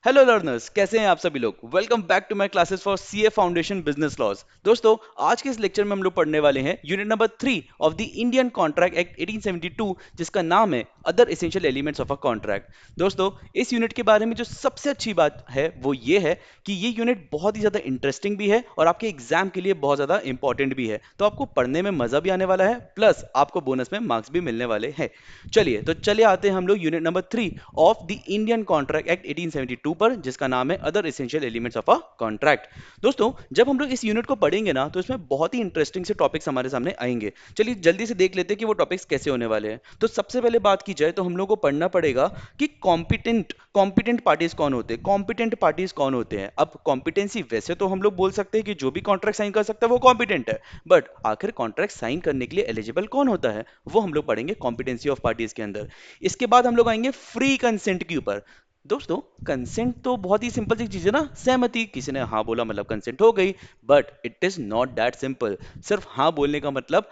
Hello learners, कैसे हैं आप सभी लोग। Welcome back to my classes for CA foundation business laws. दोस्तों, आज के इस लेक्चर में हम लोग पढ़ने वाले हैं unit number 3 of the Indian contract act 1872, जिसका नाम है other essential elements of a contract. दोस्तों, इस यूनिट के बारे में जो सबसे अच्छी बात है वो ये है कि ये यूनिट बहुत ही ज्यादा इंटरेस्टिंग भी है और आपके एग्जाम के लिए बहुत ज्यादा इंपॉर्टेंट भी है। तो आपको पढ़ने में मजा भी आने वाला है, प्लस आपको बोनस में मार्क्स भी मिलने वाले हैं। चलिए आते हैं हम लोग unit number 3 of the Indian contract act 1872 पर, जिसका नाम है other essential elements of a contract. दोस्तों, जब हम लोग इस यूनिट को पढ़ेंगे ना, तो इसमें बहुत ही इंटरेस्टिंग से टॉपिक्स हमारे सामने आएंगे। चलिए जल्दी से देख लेते हैं कि वो टॉपिक्स कैसे होने वाले हैं। तो सबसे पहले बात की जाए तो हम लोग को पढ़ना पड़ेगा कि कॉम्पिटेंट पार्टीज कौन होते हैं। कॉम्पिटेंट पार्टीज कौन होते हैं? अब कॉम्पिटेंसी वैसे तो हम लोग बोल सकते हैं कि जो भी कॉन्ट्रैक्ट साइन कर सकता है वो कॉम्पिटेंट है, बट आखिर कॉन्ट्रैक्ट साइन करने के लिए एलिजिबल कौन होता है वो हम लोग पढ़ेंगे कॉम्पिटेंसी ऑफ पार्टीज के अंदर। इसके बाद हम लोग आएंगे फ्री कंसेंट के ऊपर। दोस्तों, कंसेंट तो बहुत ही सिंपल सी चीज है ना, सहमति। किसी ने हाँ बोला मतलब कंसेंट हो गई, but it is not that simple. सिर्फ हाँ बोलने का मतलब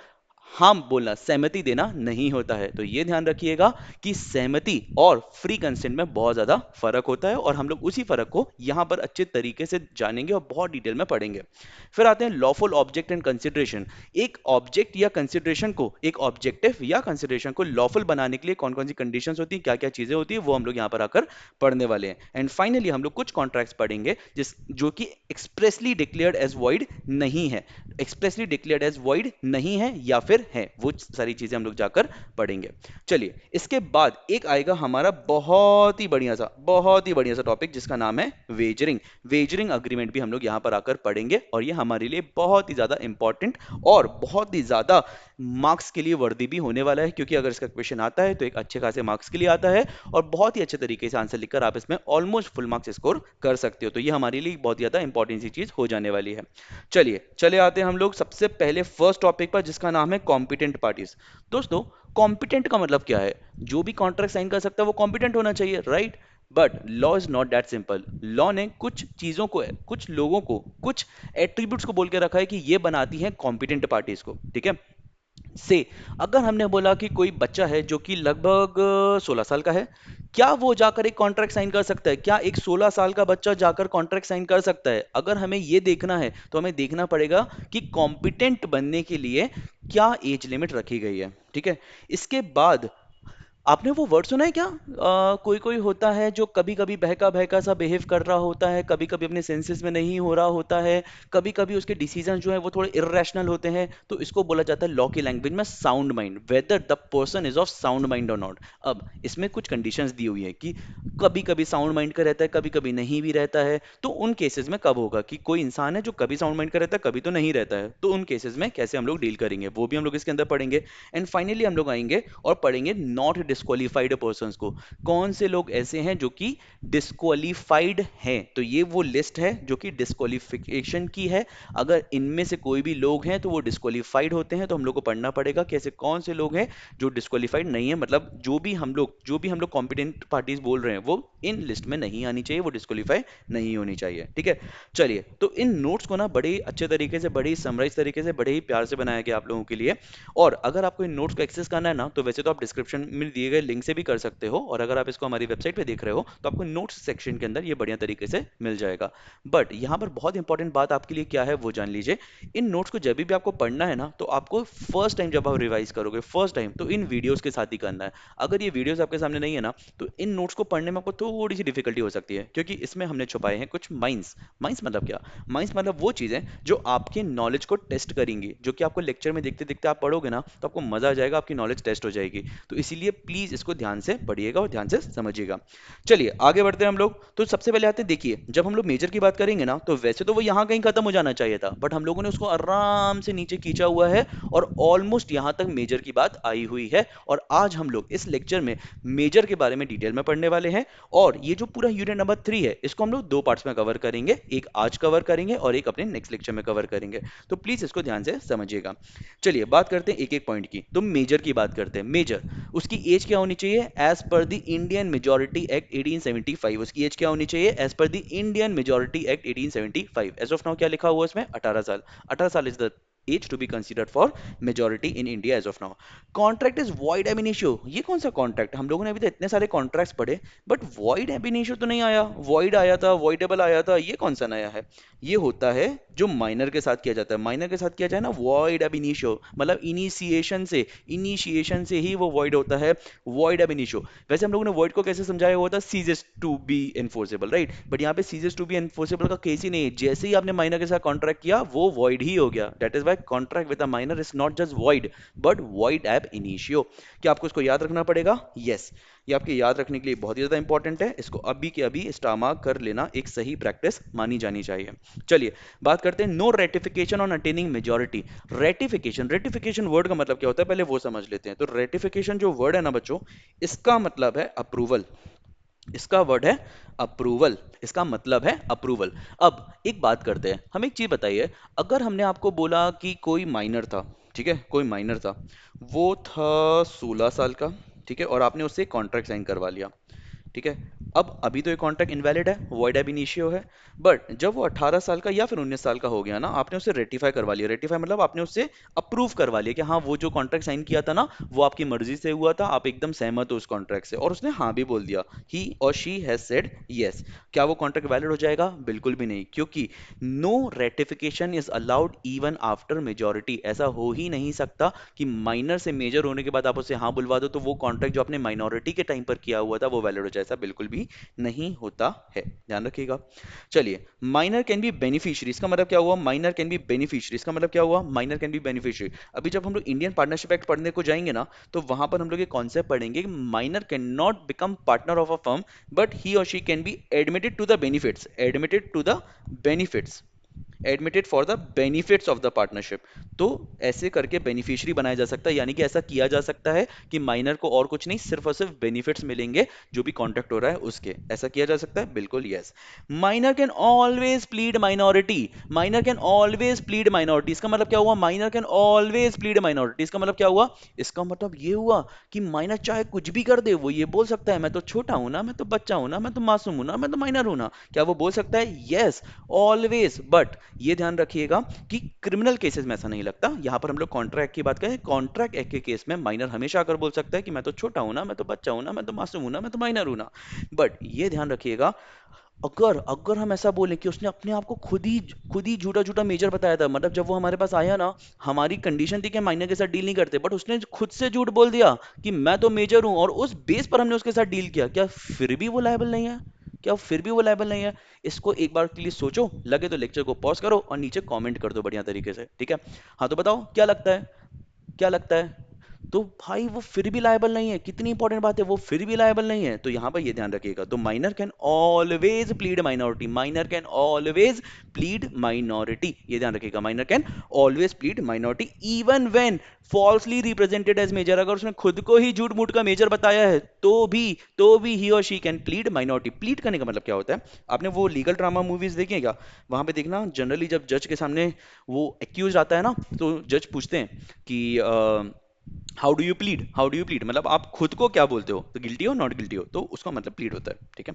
हाँ बोलना, सहमति देना नहीं होता है। तो ये ध्यान रखिएगा कि सहमति और फ्री कंसेंट में बहुत ज्यादा फर्क होता है, और हम लोग उसी फर्क को यहां पर अच्छे तरीके से जानेंगे और बहुत डिटेल में पढ़ेंगे। फिर आते हैं लॉफुल ऑब्जेक्ट एंड कंसिडरेशन। एक ऑब्जेक्ट या कंसिडरेशन को, एक ऑब्जेक्टिव या कंसिडरेशन को लॉफुल बनाने के लिए कौन कौन सी कंडीशंस होती है, क्या क्या चीजें होती है, वो हम लोग यहाँ पर आकर पढ़ने वाले हैं। एंड फाइनली हम लोग कुछ कॉन्ट्रैक्ट्स पढ़ेंगे जिस जो कि एक्सप्रेसली डिक्लेयर्ड एज वॉइड नहीं है। एक्सप्रेसली डिक्लेयर्ड एज वॉइड नहीं है या फिर है, वो सारी चीजें हम लोग जाकर पढ़ेंगे। चलिए, इसके बाद एक आएगा हमारा बहुत ही बढ़िया सा टॉपिक, जिसका नाम है वेजरिंग। वेजरिंग अग्रीमेंट भी हम लोग यहां पर आकर पढ़ेंगे, और ये हमारे लिए बहुत ही ज्यादा इंपॉर्टेंट और बहुत ही ज्यादा मार्क्स के लिए वर्दी भी होने वाला है, क्योंकि अगर इसका क्वेश्चन आता है तो एक अच्छे खासे मार्क्स के लिए आता है, और बहुत ही अच्छे तरीके से आंसर लिखकर आप इसमें ऑलमोस्ट फुल मार्क्स स्कोर कर सकते हो। तो ये हमारे लिए बहुत ज्यादा इंपॉर्टेंट सी चीज हो जाने वाली है। चलिए चले आते हैं हम लोग सबसे पहले फर्स्ट टॉपिक पर, जिसका नाम है कॉम्पिटेंट पार्टीज। दोस्तों, कॉम्पिटेंट का मतलब क्या है? जो भी कॉन्ट्रैक्ट साइन कर सकता है वो कॉम्पिटेंट होना चाहिए, right? But law is not that simple. Law ने कुछ चीजों को, कुछ लोगों को, कुछ एट्रीब्यूट्स को बोल के रखा है कि ये बनाती हैं कॉम्पिटेंट पार्टीज को, ठीक है। से अगर हमने बोला कि कोई बच्चा है जो कि लगभग 16 साल का है, क्या वो जाकर एक कॉन्ट्रैक्ट साइन कर सकता है? क्या एक 16 साल का बच्चा जाकर कॉन्ट्रैक्ट साइन कर सकता है? अगर हमें ये देखना है तो हमें देखना पड़ेगा कि कॉम्पिटेंट बनने के लिए क्या एज लिमिट रखी गई है, ठीक है। इसके बाद आपने वो वर्ड सुना है क्या? कोई कोई होता है जो कभी कभी बहका बहका सा बिहेव कर रहा होता है, कभी कभी अपने सेंसेस में नहीं हो रहा होता है, कभी कभी उसके डिसीजन जो है वो थोड़े इरेशनल होते हैं, तो इसको बोला जाता है लॉ की लैंग्वेज में sound mind, whether the person is of sound mind और नॉट। अब इसमें कुछ कंडीशंस दी हुई है कि कभी कभी साउंड माइंड का रहता है, कभी कभी नहीं भी रहता है। तो उन केसेस में कब होगा कि कोई इंसान है जो कभी साउंड माइंड का रहता है, कभी तो नहीं रहता है, तो उन केसेस में कैसे हम लोग डील करेंगे वो भी हम लोग इसके अंदर पढ़ेंगे। एंड फाइनली हम लोग आएंगे और पढ़ेंगे नॉट डिस्क्वालीफाइड पर्सन को। कौन से लोग ऐसे हैं जो कि डिस्क्वालीफाइड हैं? तो ये वो लिस्ट है जो कि डिस्क्वालिफिकेशन की है। अगर इनमें से कोई भी लोग हैं तो वो डिस्क्वालीफाइड होते हैं, तो हम लोग को पढ़ना पड़ेगा कि ऐसे कौन से लोग हैं जो डिस्क्वालीफाइड नहीं है, मतलब जो भी हम लोग कॉम्पिटेंट पार्टीज बोल रहे हैं वो इन लिस्ट में नहीं आनी चाहिए, वो डिस्क्वालीफाई नहीं होनी चाहिए, ठीक है। चलिए, तो इन नोट्स को ना बड़े ही अच्छे तरीके से, बड़े ही समराइज तरीके से, बड़े ही प्यार से बनाया गया आप लोगों के लिए। और अगर आपको इन नोट्स को एक्सेस करना है ना, तो वैसे तो आप डिस्क्रिप्शन में दिए गए लिंक से भी कर सकते हो, और अगर आप इसको हमारी वेबसाइट पे देख रहे हो तो आपको नोट्स सेक्शन के अंदर ये बढ़िया तरीके से मिल जाएगा। बट यहाँ पर बहुत इंपॉर्टेंट बात आपके लिए क्या है वो जान लीजिए। इन नोट्स को जब भी आपको पढ़ना है ना, तो आपको फर्स्ट टाइम जब आप रिवाइज करोगे, फर्स्ट टाइम, तो इन वीडियोस के साथ ही करना है। अगर ये वीडियोस आपके सामने नहीं है ना, तो इन नोट्स को पढ़ने में आपको थोड़ी सी डिफिकल्टी हो सकती है, क्योंकि इसमें हमने छुपाए हैं कुछ माइंस। माइंस मतलब क्या? माइंस मतलब वो चीजें जो आपके नॉलेज को टेस्ट करेंगी, जो कि आपको लेक्चर में देखते देखते आप पढ़ोगे ना तो आपको मजा आ जाएगा, आपकी नॉलेज टेस्ट हो जाएगी। तो इसीलिए प्लीज इसको ध्यान से पढ़िएगा और ध्यान से समझिएगा। चलिए आगे बढ़ते हैं हम लोग। तो सबसे पहले आते हैं, देखिए जब हम लोग मेजर की बात करेंगे ना, तो वैसे तो वो यहाँ कहीं खत्म हो जाना चाहिए था, बट हम लोगों ने उसको आराम से नीचे खींचा हुआ है, और ऑलमोस्ट यहाँ तक मेजर की बात आई हुई है। और आज हम लोग इस लेक्चर में मेजर के बारे में डिटेल में पढ़ने वाले हैं। और ये जो पूरा यूनिट नंबर 3 है, इसको हम लोग दो पार्ट्स में कवर करेंगे, एक आज कवर करेंगे और एक अपने नेक्स्ट लेक्चर में कवर करेंगे। तो प्लीज इसको ध्यान से समझिएगा। चलिए बात करते हैं एक एक पॉइंट की। तो मेजर की बात करते हैं। मेजर, उसकी एज क्या होनी चाहिए? एज पर द इंडियन मेजोरिटी एक्ट 1875, उसकी एज क्या होनी चाहिए एज पर the Indian majority act 1875? As of now क्या लिखा हुआ है इसमें? 18 साल। 18 साल is the age to be considered for majority in India as of now. Contract is void ab initio, ये कौन सा कॉन्ट्रैक्ट? हम लोगों ने अभी तो इतने सारे कॉन्ट्रैक्ट्स पढ़े, बट वॉइड एब इनिशियो तो नहीं आया, वॉइड आया था, वॉइडेबल आया था, ये कौन सा नया है? ये होता है जो माइनर के साथ किया जाता है, माइनर के साथ किया जाए ना वॉइड एब इनिशियो, मतलब इनिशिएशन से ही वो वॉइड होता है, वॉइड एब इनिशियो। वैसे हम लोगों ने वॉइड को कैसे समझाया हुआ था? Ceases to be enforceable, right? But यहाँ पे सीजेस टू बी एनफोर्सेबल का केस ही नहीं है, जैसे ही आपने माइनर के साथ कॉन्ट्रैक्ट किया वो वॉइड ही हो गया। That is why contract with a minor is not just void but void ab initio. क्या आपको इसको याद रखना पड़ेगा? यस, ये आपके याद रखने के लिए बहुत ही ज्यादा इंपॉर्टेंट है, इसको अभी के अभी स्टार मार्क कर लेना, एक सही प्रैक्टिस मानी जानी चाहिए। चलिए बात करते हैं no ratification on attaining majority. Ratification, ratification word का मतलब क्या होता है पहले वो समझ लेते हैं। तो रेटिफिकेशन जो वर्ड है ना बच्चों, इसका मतलब है अप्रूवल, इसका वर्ड है अप्रूवल, इसका मतलब है अप्रूवल। अब एक बात करते हैं, हमें एक चीज बताइए, अगर हमने आपको बोला कि कोई माइनर था, ठीक है, कोई माइनर था, वो था 16 साल का, ठीक है, और आपने उससे कॉन्ट्रैक्ट साइन करवा लिया, ठीक है। अब अभी तो ये कॉन्ट्रैक्ट इनवैलिड है, वॉइड एब इनिशियो है, बट जब वो 18 साल का या फिर 19 साल का हो गया ना, आपने उसे रेटिफाई करवा लिया, रेटिफाई मतलब आपने उससे अप्रूव करवा लिया कि हाँ वो जो कॉन्ट्रैक्ट साइन किया था ना वो आपकी मर्जी से हुआ था, आप एकदम सहमत हो उस कॉन्ट्रैक्ट से, और उसने हाँ भी बोल दिया, ही और शी हैज सेड यस। क्या वो कॉन्ट्रैक्ट वैलिड हो जाएगा? बिल्कुल भी नहीं, क्योंकि no ratification is allowed even after majority. ऐसा हो ही नहीं सकता कि माइनर से मेजर होने के बाद आप उसे हाँ बुलवा दो तो वो कॉन्ट्रैक्ट जो आपने माइनॉरिटी के टाइम पर किया हुआ था वो वैलिड हो जाए, ऐसा बिल्कुल भी नहीं होता है, ध्यान रखिएगा। चलिए, माइनर कैन बी बेनिफिशियरी, इसका मतलब क्या हुआ? माइनर कैन बी बेनिफिशियरी, इसका मतलब क्या हुआ? Minor can be beneficiary. अभी जब हम लोग इंडियन पार्टनरशिप एक्ट पढ़ने को जाएंगे ना, तो वहां पर हम लोग ये कॉन्सेप्ट पढ़ेंगे कि minor can not become partner of a firm but he और she can be admitted to the benefits, admitted to the benefits, admitted for the benefits of the partnership. तो ऐसे करके बेनिफिशियरी बनाया जा सकता है, यानी कि ऐसा किया जा सकता है कि माइनर को और कुछ नहीं, सिर्फ और सिर्फ बेनिफिट्स मिलेंगे जो भी कॉन्ट्रैक्ट हो रहा है उसके, ऐसा किया जा सकता है, बिल्कुल yes. Minor can always plead minority, minor can always plead minority, इसका मतलब क्या हुआ? Minor can always plead minority, इसका मतलब क्या हुआ? इसका मतलब ये हुआ कि माइनर चाहे कुछ भी कर दे, वो ये बोल सकता है मैं तो छोटा हूं ना, मैं तो बच्चा हूं ना, मैं तो मासूम हूं ना, मैं तो माइनर हूं ना। क्या वो बोल सकता है? Yes, always. बट ये ध्यान रखिएगा कि क्रिमिनल केसेस में ऐसा नहीं लगता, यहां पर हम लोग कॉन्ट्रैक्ट की बात करें, कॉन्ट्रैक्ट एक्ट के केस में माइनर हमेशा आकर बोल सकता है कि मैं तो छोटा हूं ना, मैं तो बच्चा हूं ना, मैं तो मासूम हूं ना, मैं तो माइनर हूं ना। बट ये ध्यान रखिएगा, अगर अगर हम ऐसा बोले कि उसने अपने आप को खुद ही झूठा झूठा मेजर बताया था, मतलब जब वो हमारे पास आया ना, हमारी कंडीशन थी कि माइनर के साथ डील नहीं करते, बट उसने खुद से झूठ बोल दिया कि मैं तो मेजर हूं, और उस बेस पर हमने उसके साथ डील किया, क्या फिर भी वो लायबल नहीं है? क्या फिर भी वो लायबल नहीं है? इसको एक बार के लिए सोचो, लगे तो लेक्चर को पॉज करो और नीचे कमेंट कर दो बढ़िया तरीके से, ठीक है? हाँ तो बताओ क्या लगता है, क्या लगता है? तो भाई वो फिर भी लायबल नहीं है, कितनी इंपॉर्टेंट बात है, वो फिर भी लायबल नहीं है, तो यहां पर ये ध्यान रखिएगा। तो minor can always plead minority, minor can always plead minority, ये ध्यान रखिएगा, minor can always plead minority even when falsely represented as major. अगर उसने खुद को ही झूठ मूठ का मेजर बताया है तो भी ही और she can plead minority. Plead करने का मतलब क्या होता है? आपने वो लीगल ड्रामा मूवीज देखी है क्या? वहां पे देखना, जनरली जब जज के सामने वो एक्यूज आता है ना, तो जज पूछते हैं कि how do you plead, how do you plead, मतलब आप खुद को क्या बोलते हो, तो गिल्टी हो नॉट गिल्टी हो, तो उसका मतलब प्लीड होता है, ठीक है?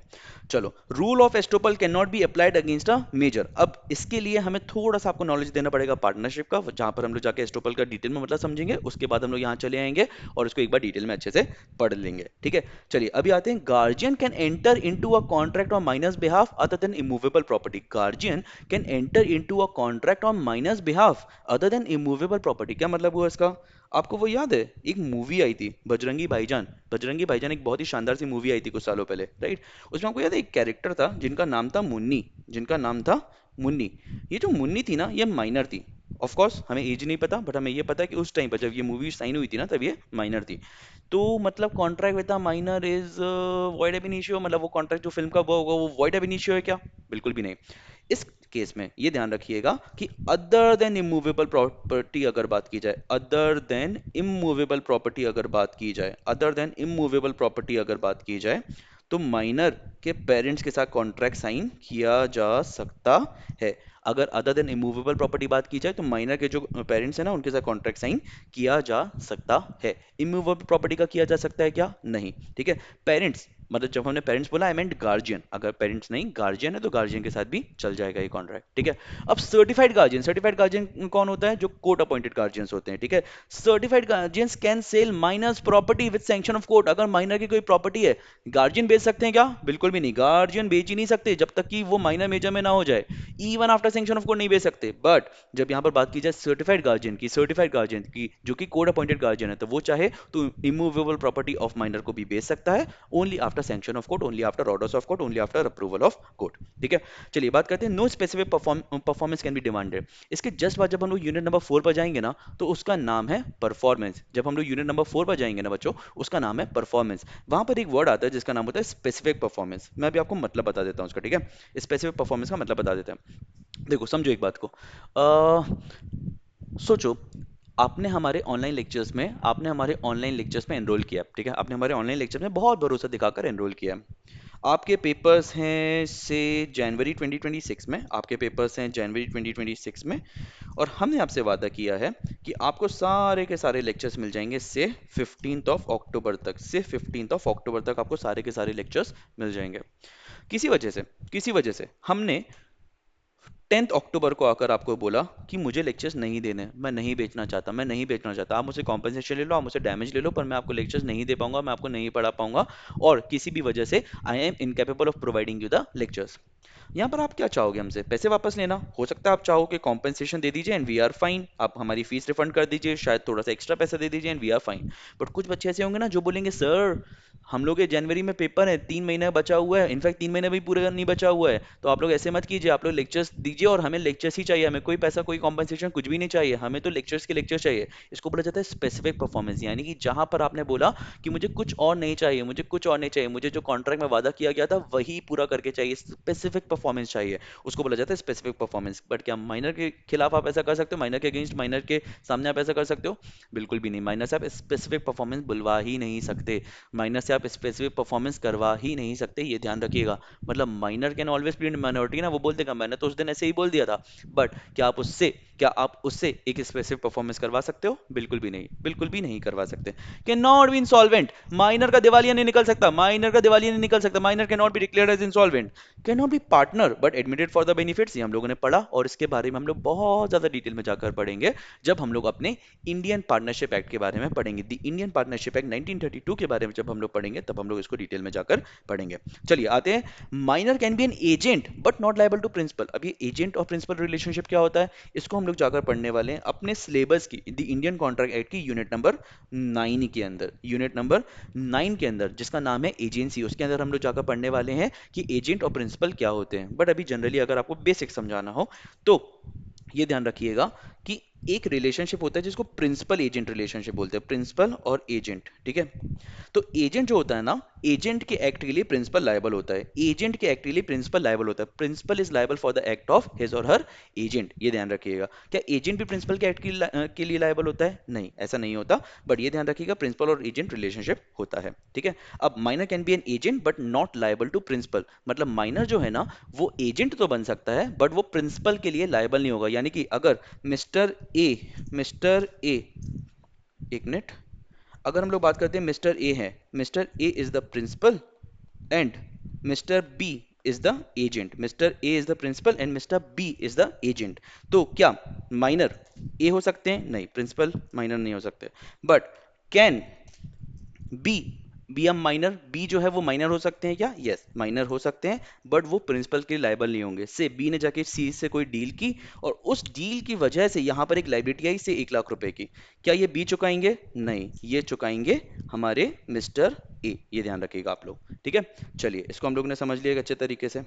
चलो, rule of estoppel can not be applied against a major. अब इसके लिए हमें थोड़ा सा आपको नॉलेज देना पड़ेगा पार्टनरशिप का, जहां पर हम लोग जाके एस्टोपल का डिटेल में मतलब समझेंगे, उसके बाद हम लोग यहाँ चले आएंगे और इसको एक बार डिटेल में अच्छे से पढ़ लेंगे, ठीक है? चलिए अभी आते हैं, guardian can enter into a contract on minor's behalf other than immovable property. Guardian can enter into a contract on minor's behalf other than immovable property. क्या मतलब हुआ इसका? आपको वो याद है, एक मूवी आई थी बजरंगी भाईजान, बजरंगी भाईजान एक बहुत ही शानदार सी मूवी आई थी कुछ सालों पहले, राइट? उसमें आपको याद है एक कैरेक्टर था जिनका नाम था मुन्नी, जिनका नाम था मुन्नी। ये जो मुन्नी थी ना, ये माइनर थी। ऑफ कोर्स हमें एज नहीं पता, बट हमें ये पता है कि उस टाइम पर जब ये मूवी साइन हुई थी ना, तब ये माइनर थी। तो मतलब contract with a minor is void ab initio, मतलब वो कॉन्ट्रैक्ट जो फिल्म का वो होगा वो वॉइड एब इनिशियो है क्या? बिल्कुल भी नहीं। इस केस में ये ध्यान रखिएगा कि अदर देन इमूवेबल प्रॉपर्टी अगर बात की जाए, अदर देन इमूवेबल प्रॉपर्टी अगर बात की जाए, अदर देन इमूवेबल प्रॉपर्टी अगर बात की जाए, तो माइनर के पेरेंट्स के साथ कॉन्ट्रैक्ट साइन किया जा सकता है। अगर अदर देन इमूवेबल प्रॉपर्टी बात की जाए तो माइनर के जो पेरेंट्स हैं ना, उनके साथ कॉन्ट्रैक्ट साइन किया जा सकता है। इमूवेबल प्रॉपर्टी का किया जा सकता है क्या? नहीं, ठीक है? पेरेंट्स मतलब जब हमने पेरेंट्स बोला आई मेंट गार्जियन, अगर पेरेंट्स नहीं गार्जियन है तो गार्जियन के साथ भी चल जाएगा ये कॉन्ट्रैक्ट, ठीक है। अब सर्टिफाइड गार्जियन कौन होता है? जो कोर्ट अपॉइंटेड गार्जियंस होते हैं, ठीक है। Certified guardians can sell minor's property with sanction of court. अगर माइनर की कोई प्रॉपर्टी है, गार्जियन बेच सकते हैं क्या? बिल्कुल भी नहीं, गार्जियन बेच ही नहीं सकते जब तक कि वो माइनर मेजर में ना हो जाए। Even after sanction of court नहीं बेच सकते। बट जब यहाँ पर बात की जाए सर्टिफाइड गार्जियन की जो कि कोर्ट अपॉइंटेड गार्जियन है, तो वो चाहे तो इमूवेबल प्रॉपर्टी ऑफ माइनर को भी बेच सकता है, only after sanction of court, only after orders of court, only after approval of court, ठीक है। चलिए बात करते हैं no specific performance can be demanded. इसके जस्ट बाद जब हम लोग यूनिट नंबर 4 पर जाएंगे ना, तो उसका नाम है परफॉर्मेंस। जब हम लोग यूनिट नंबर 4 पर जाएंगे ना बच्चों, उसका नाम है परफॉर्मेंस। वहां पर एक वर्ड आता है जिसका नाम होता है स्पेसिफिक परफॉर्मेंस। मैं अभी आपको मतलब बता देता हूँ उसका, ठीक है। स्पेसिफिक परफॉर्मेंस का मतलब बता देते हैं। देखो समझो एक बात को, सोचो आपने हमारे ऑनलाइन लेक्चर्स में एनरोल किया, ठीक है। आपने हमारे ऑनलाइन लेक्चर में बहुत भरोसा दिखाकर एनरोल किया। आपके पेपर्स हैं से जनवरी 2026 में, आपके पेपर्स हैं जनवरी 2026 में, और हमने आपसे वादा किया है कि आपको सारे के सारे लेक्चर्स मिल जाएंगे से 15 अक्टूबर तक आपको सारे के सारे लेक्चर्स मिल जाएंगे। किसी वजह से हमने 10 अक्टूबर को आकर आपको बोला कि मुझे लेक्चर्स नहीं देने, मैं नहीं बेचना चाहता, आप मुझसे कॉम्पेंसेशन ले लो, आप मुझसे डैमेज ले लो, पर मैं आपको लेक्चर्स नहीं दे पाऊंगा, मैं आपको नहीं पढ़ा पाऊंगा, और किसी भी वजह से I am incapable of providing you the lectures. यहाँ पर आप क्या चाहोगे हमसे? पैसे वापस लेना? हो सकता है आप चाहो कि कॉम्पेंसेशन दे दीजिए एंड वी आर फाइन, आप हमारी फीस रिफंड कर दीजिए, शायद थोड़ा सा एक्स्ट्रा पैसा दे दीजिए and we are fine. But कुछ बच्चे ऐसे होंगे ना जो बोलेंगे सर हम लोग के जनवरी में पेपर है, 3 महीने बचा हुआ है, इनफैक्ट 3 महीने भी पूरे नहीं बचा हुआ है, तो आप लोग ऐसे मत कीजिए, आप लोग लेक्चर्स दीजिए और हमें लेक्चर्स ही चाहिए, हमें कोई पैसा कोई कॉम्पनसेशन कुछ भी नहीं चाहिए, हमें तो लेक्चर्स के लेक्चर चाहिए। इसको बोला जाता है स्पेसिफिक परफॉर्मेंस, यानी कि जहां पर आपने बोला कि मुझे कुछ और नहीं चाहिए, मुझे कुछ और नहीं चाहिए, मुझे जो कॉन्ट्रैक्ट में वादा किया गया था वही पूरा करके चाहिए, स्पेसिफिक परफॉर्मेंस चाहिए, उसको बोला जाता है स्पेसिफिक परफॉर्मेंस। बट क्या माइनर के खिलाफ आप ऐसा कर सकते हो? माइनर के अगेंस्ट, माइनर के सामने आप ऐसा कर सकते हो? बिल्कुल भी नहीं। माइनर से आप स्पेसिफिक परफॉर्मेंस बुलवा ही नहीं सकते, माइनर से आप स्पेसिफिक परफॉर्मेंस करवा ही नहीं सकते, ये ध्यान रखिएगा। मतलब minor can always plead minority ना, वो बोल देगा मैंने तो उस दिन ऐसे ही बोल दिया था, बट क्या आप उससे एक स्पेसिफिक परफॉर्मेंस करवा सकते हो? बिल्कुल भी नहीं, बिल्कुल भी नहीं करवा सकते। Can not be insolvent, minor का दिवालिया नहीं निकल सकता, minor can not be declared as insolvent. Can not be partner but admitted for the benefits, ये हम लोगों ने पढ़ा, और इसके बारे में हम लोग बहुत ज्यादा डिटेल में जाकर पढ़ेंगे जब हम लोग अपने इंडियन पार्टनरशिप एक्ट के बारे में पढ़ेंगे। द इंडियन पार्टनरशिप एक्ट 1932 के बारे में जब हम लोग पढ़ेंगे तब हम लोग इसको डिटेल में जाकर पढ़ेंगे। चलिए आते हैं, minor can be an agent but not liable to principal. अब ये एजेंट और प्रिंसिपल रिलेशनशिप क्या होता है, इसको हम लोग जाकर पढ़ने वाले हैं अपने सिलेबस की, द इंडियन कॉन्ट्रैक्ट एक्ट की यूनिट नंबर 9 के अंदर, जिसका नाम है एजेंसी, उसके अंदर हम लोग जाकर पढ़ने वाले हैं कि एजेंट और प्रिंसिपल क्या होते हैं। बट अभी जनरली अगर आपको बेसिक समझाना हो तो ये ध्यान रखिएगा कि एक रिलेशनशिप होता है जिसको प्रिंसिपल एजेंट रिलेशनशिप बोलते हैं, प्रिंसिपल और एजेंट, ठीक है। तो एजेंट जो होता है ना, एजेंट के एक्ट के लिए प्रिंसिपल लायबल होता है, principal is liable for the act of his और हर एजेंट, ये ध्यान रखिएगा। क्या एजेंट भी प्रिंसिपल के एक्ट के लिए लायबल होता है? नहीं, ऐसा नहीं होता, बट ये ध्यान रखिएगा प्रिंसिपल और एजेंट रिलेशनशिप होता है, ठीक है। अब minor can be an agent but not liable to principal, मतलब माइनर जो है ना वो एजेंट तो बन सकता है बट वो प्रिंसिपल के लिए लायबल नहीं होगा। यानी कि अगर मिस्टर ए एक मिनट, अगर हम लोग बात करते हैं मिस्टर ए है, mister A is the principal and mister B is the agent, mister A is the principal and mister B is the agent, तो क्या माइनर ए हो सकते हैं? नहीं, प्रिंसिपल माइनर नहीं हो सकते। But can be B M minor, B जो है वो माइनर हो सकते हैं क्या? यस, माइनर हो सकते हैं, बट वो प्रिंसिपल के लायबल नहीं होंगे। से बी ने जाके सी से कोई डील की और उस डील की वजह से यहां पर एक लाइबिलिटी आई से 1 लाख रुपए की, क्या ये बी चुकाएंगे? नहीं, ये चुकाएंगे हमारे मिस्टर ए, ये ध्यान रखिएगा आप लोग, ठीक है। चलिए इसको हम लोग ने समझ लिया अच्छे तरीके से।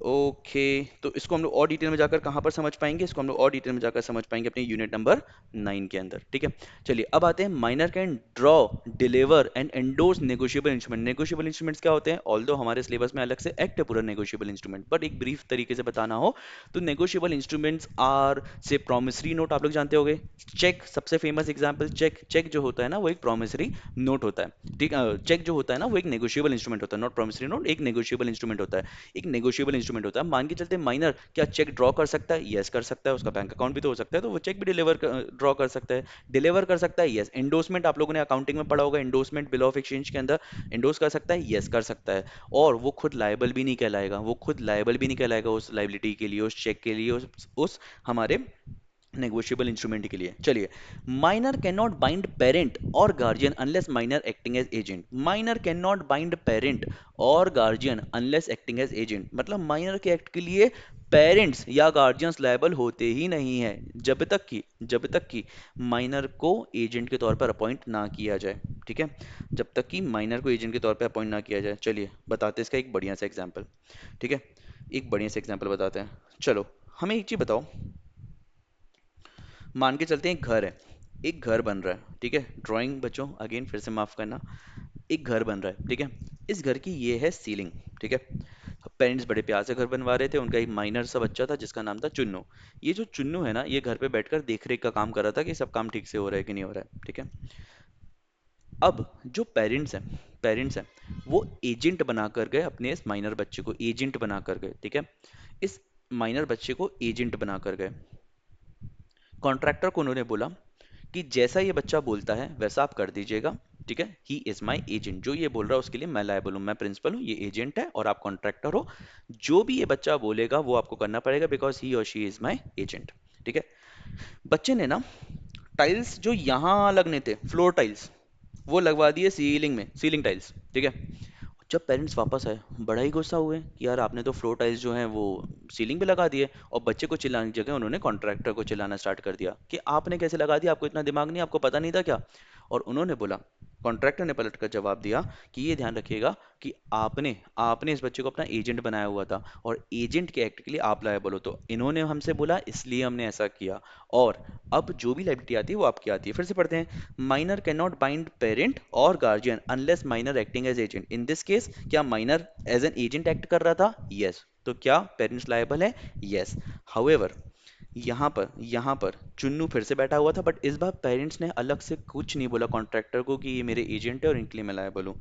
ओके, तो इसको हम लोग और डिटेल में जाकर कहां पर समझ पाएंगे? इसको हम लोग और डिटेल में जाकर समझ पाएंगे अपने यूनिट नंबर 9 के अंदर, ठीक है। चलिए अब आते हैं, minor can draw, deliver and endorse negotiable instrument. Negotiable instruments क्या होते हैं? ऑल्दो हमारे सिलेबस में अलग से एक्ट है पूरा नेगोशिएबल इंस्ट्रूमेंट, बट एक ब्रीफ तरीके से बताना हो तो नेगोशिएबल इंस्ट्रूमेंट्स आर से प्रॉमिसरी नोट, आप लोग जानते होंगे, चेक सबसे फेमस एग्जांपल, चेक जो होता है ना वो एक प्रॉमिसरी नोट होता है, ठीक। चेक जो होता है ना वो एक नेगोशिएबल इंस्ट्रूमेंट होता है, नॉट प्रॉमिसरी नोट, एक नेगोशिएबल इंस्ट्रूमेंट होता है, एक नेगोशिएबल इंस्ट्रूमेंट होता है। मान के चलते माइनर क्या चेक ड्रॉ कर सकता है? यस कर सकता है, उसका बैंक अकाउंट भी तो हो सकता है, तो वो चेक भी ड्रॉ कर सकता है, डिलीवर कर सकता है। यस, एंडोर्समेंट आप लोगों ने अकाउंटिंग में पढ़ा होगा, एंडोर्समेंट बिल ऑफ एक्सचेंज उसके अंदर इंडोर्स कर सकता है, यस कर सकता है, और वो खुद लायबल भी नहीं कहलाएगा, वो खुद लायबल भी नहीं कहलाएगा उस लाइबिलिटी के लिए, उस चेक के लिए, उस हमारे नेगोशिएबल इंस्ट्रूमेंट के लिए। चलिए, minor can not bind parent और guardian unless minor acting as agent. Minor can not bind parent और guardian unless acting as agent, मतलब माइनर के एक्ट के लिए पेरेंट्स या गार्जियंस लायबल होते ही नहीं है जब तक कि माइनर को एजेंट के तौर पर अपॉइंट ना किया जाए। ठीक है, जब तक कि माइनर को एजेंट के तौर पर अपॉइंट ना किया जाए। चलिए बताते हैं इसका एक बढ़िया सा एग्जाम्पल। ठीक है, एक बढ़िया सा एग्जाम्पल बताते हैं। चलो, हमें एक चीज बताओ, मान के चलते हैं एक घर है, एक घर बन रहा है। ठीक है, ड्राइंग बच्चों अगेन फिर से माफ करना, एक घर बन रहा है। ठीक है, इस घर की ये है सीलिंग। ठीक है, पेरेंट्स बड़े प्यार से घर बनवा रहे थे, उनका एक माइनर सा बच्चा था जिसका नाम था चुन्नू। ये जो चुन्नू है ना, ये घर पे बैठकर देख रेख का काम कर रहा था कि सब काम ठीक से हो रहा है कि नहीं हो रहा है। ठीक है, अब जो पेरेंट्स हैं वो एजेंट बनाकर गए अपने इस माइनर बच्चे को, एजेंट बनाकर गए। ठीक है, इस माइनर बच्चे को एजेंट बनाकर गए। कॉन्ट्रैक्टर को उन्होंने बोला कि जैसा ये बच्चा बोलता है वैसा आप कर दीजिएगा। ठीक है, ही इज माई एजेंट, जो ये बोल रहा है उसके लिए मैं लायबल हूँ, मैं प्रिंसिपल हूँ, ये एजेंट है और आप कॉन्ट्रैक्टर हो। जो भी ये बच्चा बोलेगा वो आपको करना पड़ेगा, बिकॉज ही और शी इज माई एजेंट। ठीक है, बच्चे ने ना टाइल्स जो यहाँ लगने थे, फ्लोर टाइल्स, वो लगवा दिए सीलिंग में, सीलिंग टाइल्स। ठीक है, जब पेरेंट्स वापस आए बड़ा ही गुस्सा हुए कि यार आपने तो फ्लोर टाइल्स जो हैं वो सीलिंग पे लगा दिए, और बच्चे को चिल्लाने की जगह उन्होंने कॉन्ट्रैक्टर को चिल्लाना स्टार्ट कर दिया कि आपने कैसे लगा दिया, आपको इतना दिमाग नहीं, आपको पता नहीं था क्या। और उन्होंने बोला, कॉन्ट्रैक्टर ने पलट कर जवाब दिया कि ये ध्यान रखिएगा कि आपने आपने इस बच्चे को अपना एजेंट बनाया हुआ था, और एजेंट के एक्ट के लिए आप लायबल हो, तो इन्होंने हमसे बोला इसलिए हमने ऐसा किया, और अब जो भी लाइबिलिटी आती है वो आपकी आती है। फिर से पढ़ते हैं, minor can not bind parent और guardian unless minor acting as agent. In this case क्या minor as an agent act कर रहा था? यस। तो क्या पेरेंट्स लायबल है? यस। हाउएवर, यहाँ पर चुन्नू फिर से बैठा हुआ था, बट इस बार पेरेंट्स ने अलग से कुछ नहीं बोला कॉन्ट्रैक्टर को कि ये मेरे एजेंट है और इनके लिए मैं लायबल हूँ।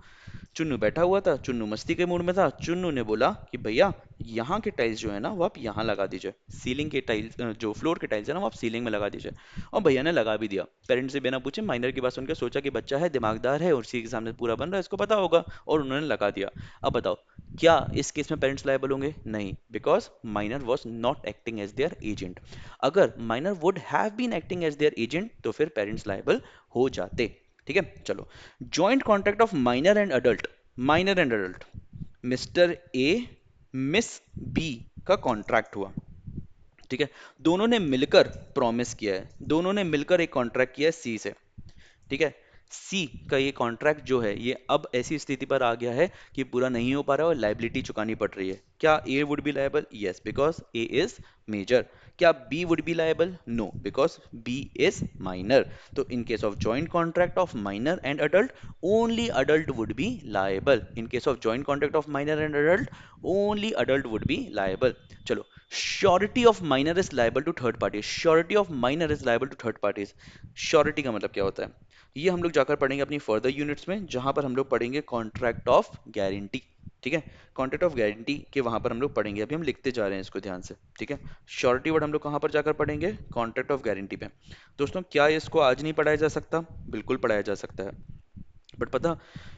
चुन्नू बैठा हुआ था, चुन्नू मस्ती के मूड में था। चुन्नू ने बोला कि भैया यहाँ के टाइल्स जो है ना वो आप यहाँ लगा दीजिए, सीलिंग के टाइल्स, जो फ्लोर के टाइल्स है ना वो आप सीलिंग में लगा दीजिए। और भैया ने लगा भी दिया, पेरेंट्स से बिना पूछे। माइनर की बात सुनकर सोचा कि बच्चा है, दिमागदार है, और उसी के सामने पूरा बन रहा है, इसको पता होगा, और उन्होंने लगा दिया। अब बताओ, क्या इस केस में पेरेंट्स लायबल होंगे? नहीं, because minor was not acting as their agent. अगर minor would have been acting as their agent तो फिर पेरेंट्स लायबल हो जाते। ठीक है, चलो, joint contract of minor and adult, mister A miss B का कॉन्ट्रैक्ट हुआ। ठीक है, दोनों ने मिलकर प्रॉमिस किया है, दोनों ने मिलकर एक कॉन्ट्रैक्ट किया है सी से। ठीक है, सी का ये कॉन्ट्रैक्ट जो है ये अब ऐसी स्थिति पर आ गया है कि पूरा नहीं हो पा रहा है और लाइबिलिटी चुकानी पड़ रही है। क्या A would be liable? Yes, because A is major. क्या B would be liable? No, because B is minor. तो in case of joint contract of minor and adult, only adult would be liable. In case of joint contract of minor and adult, only adult would be liable. चलो, surety of minor is liable to third party, surety of minor is liable to third parties. Surety का मतलब क्या होता है, ये हम लोग जाकर पढ़ेंगे अपनी फर्दर यूनिट्स में, जहां पर हम लोग पढ़ेंगे कॉन्ट्रैक्ट ऑफ गारंटी। ठीक है, कॉन्ट्रैक्ट ऑफ गारंटी के वहां पर हम लोग पढ़ेंगे, अभी हम लिखते जा रहे हैं इसको ध्यान से। ठीक है, श्योरिटी वर्ड हम लोग कहां पर जाकर पढ़ेंगे? कॉन्ट्रैक्ट ऑफ गारंटी पे। दोस्तों, क्या इसको आज नहीं पढ़ाया जा सकता? बिल्कुल पढ़ाया जा सकता है, बट पता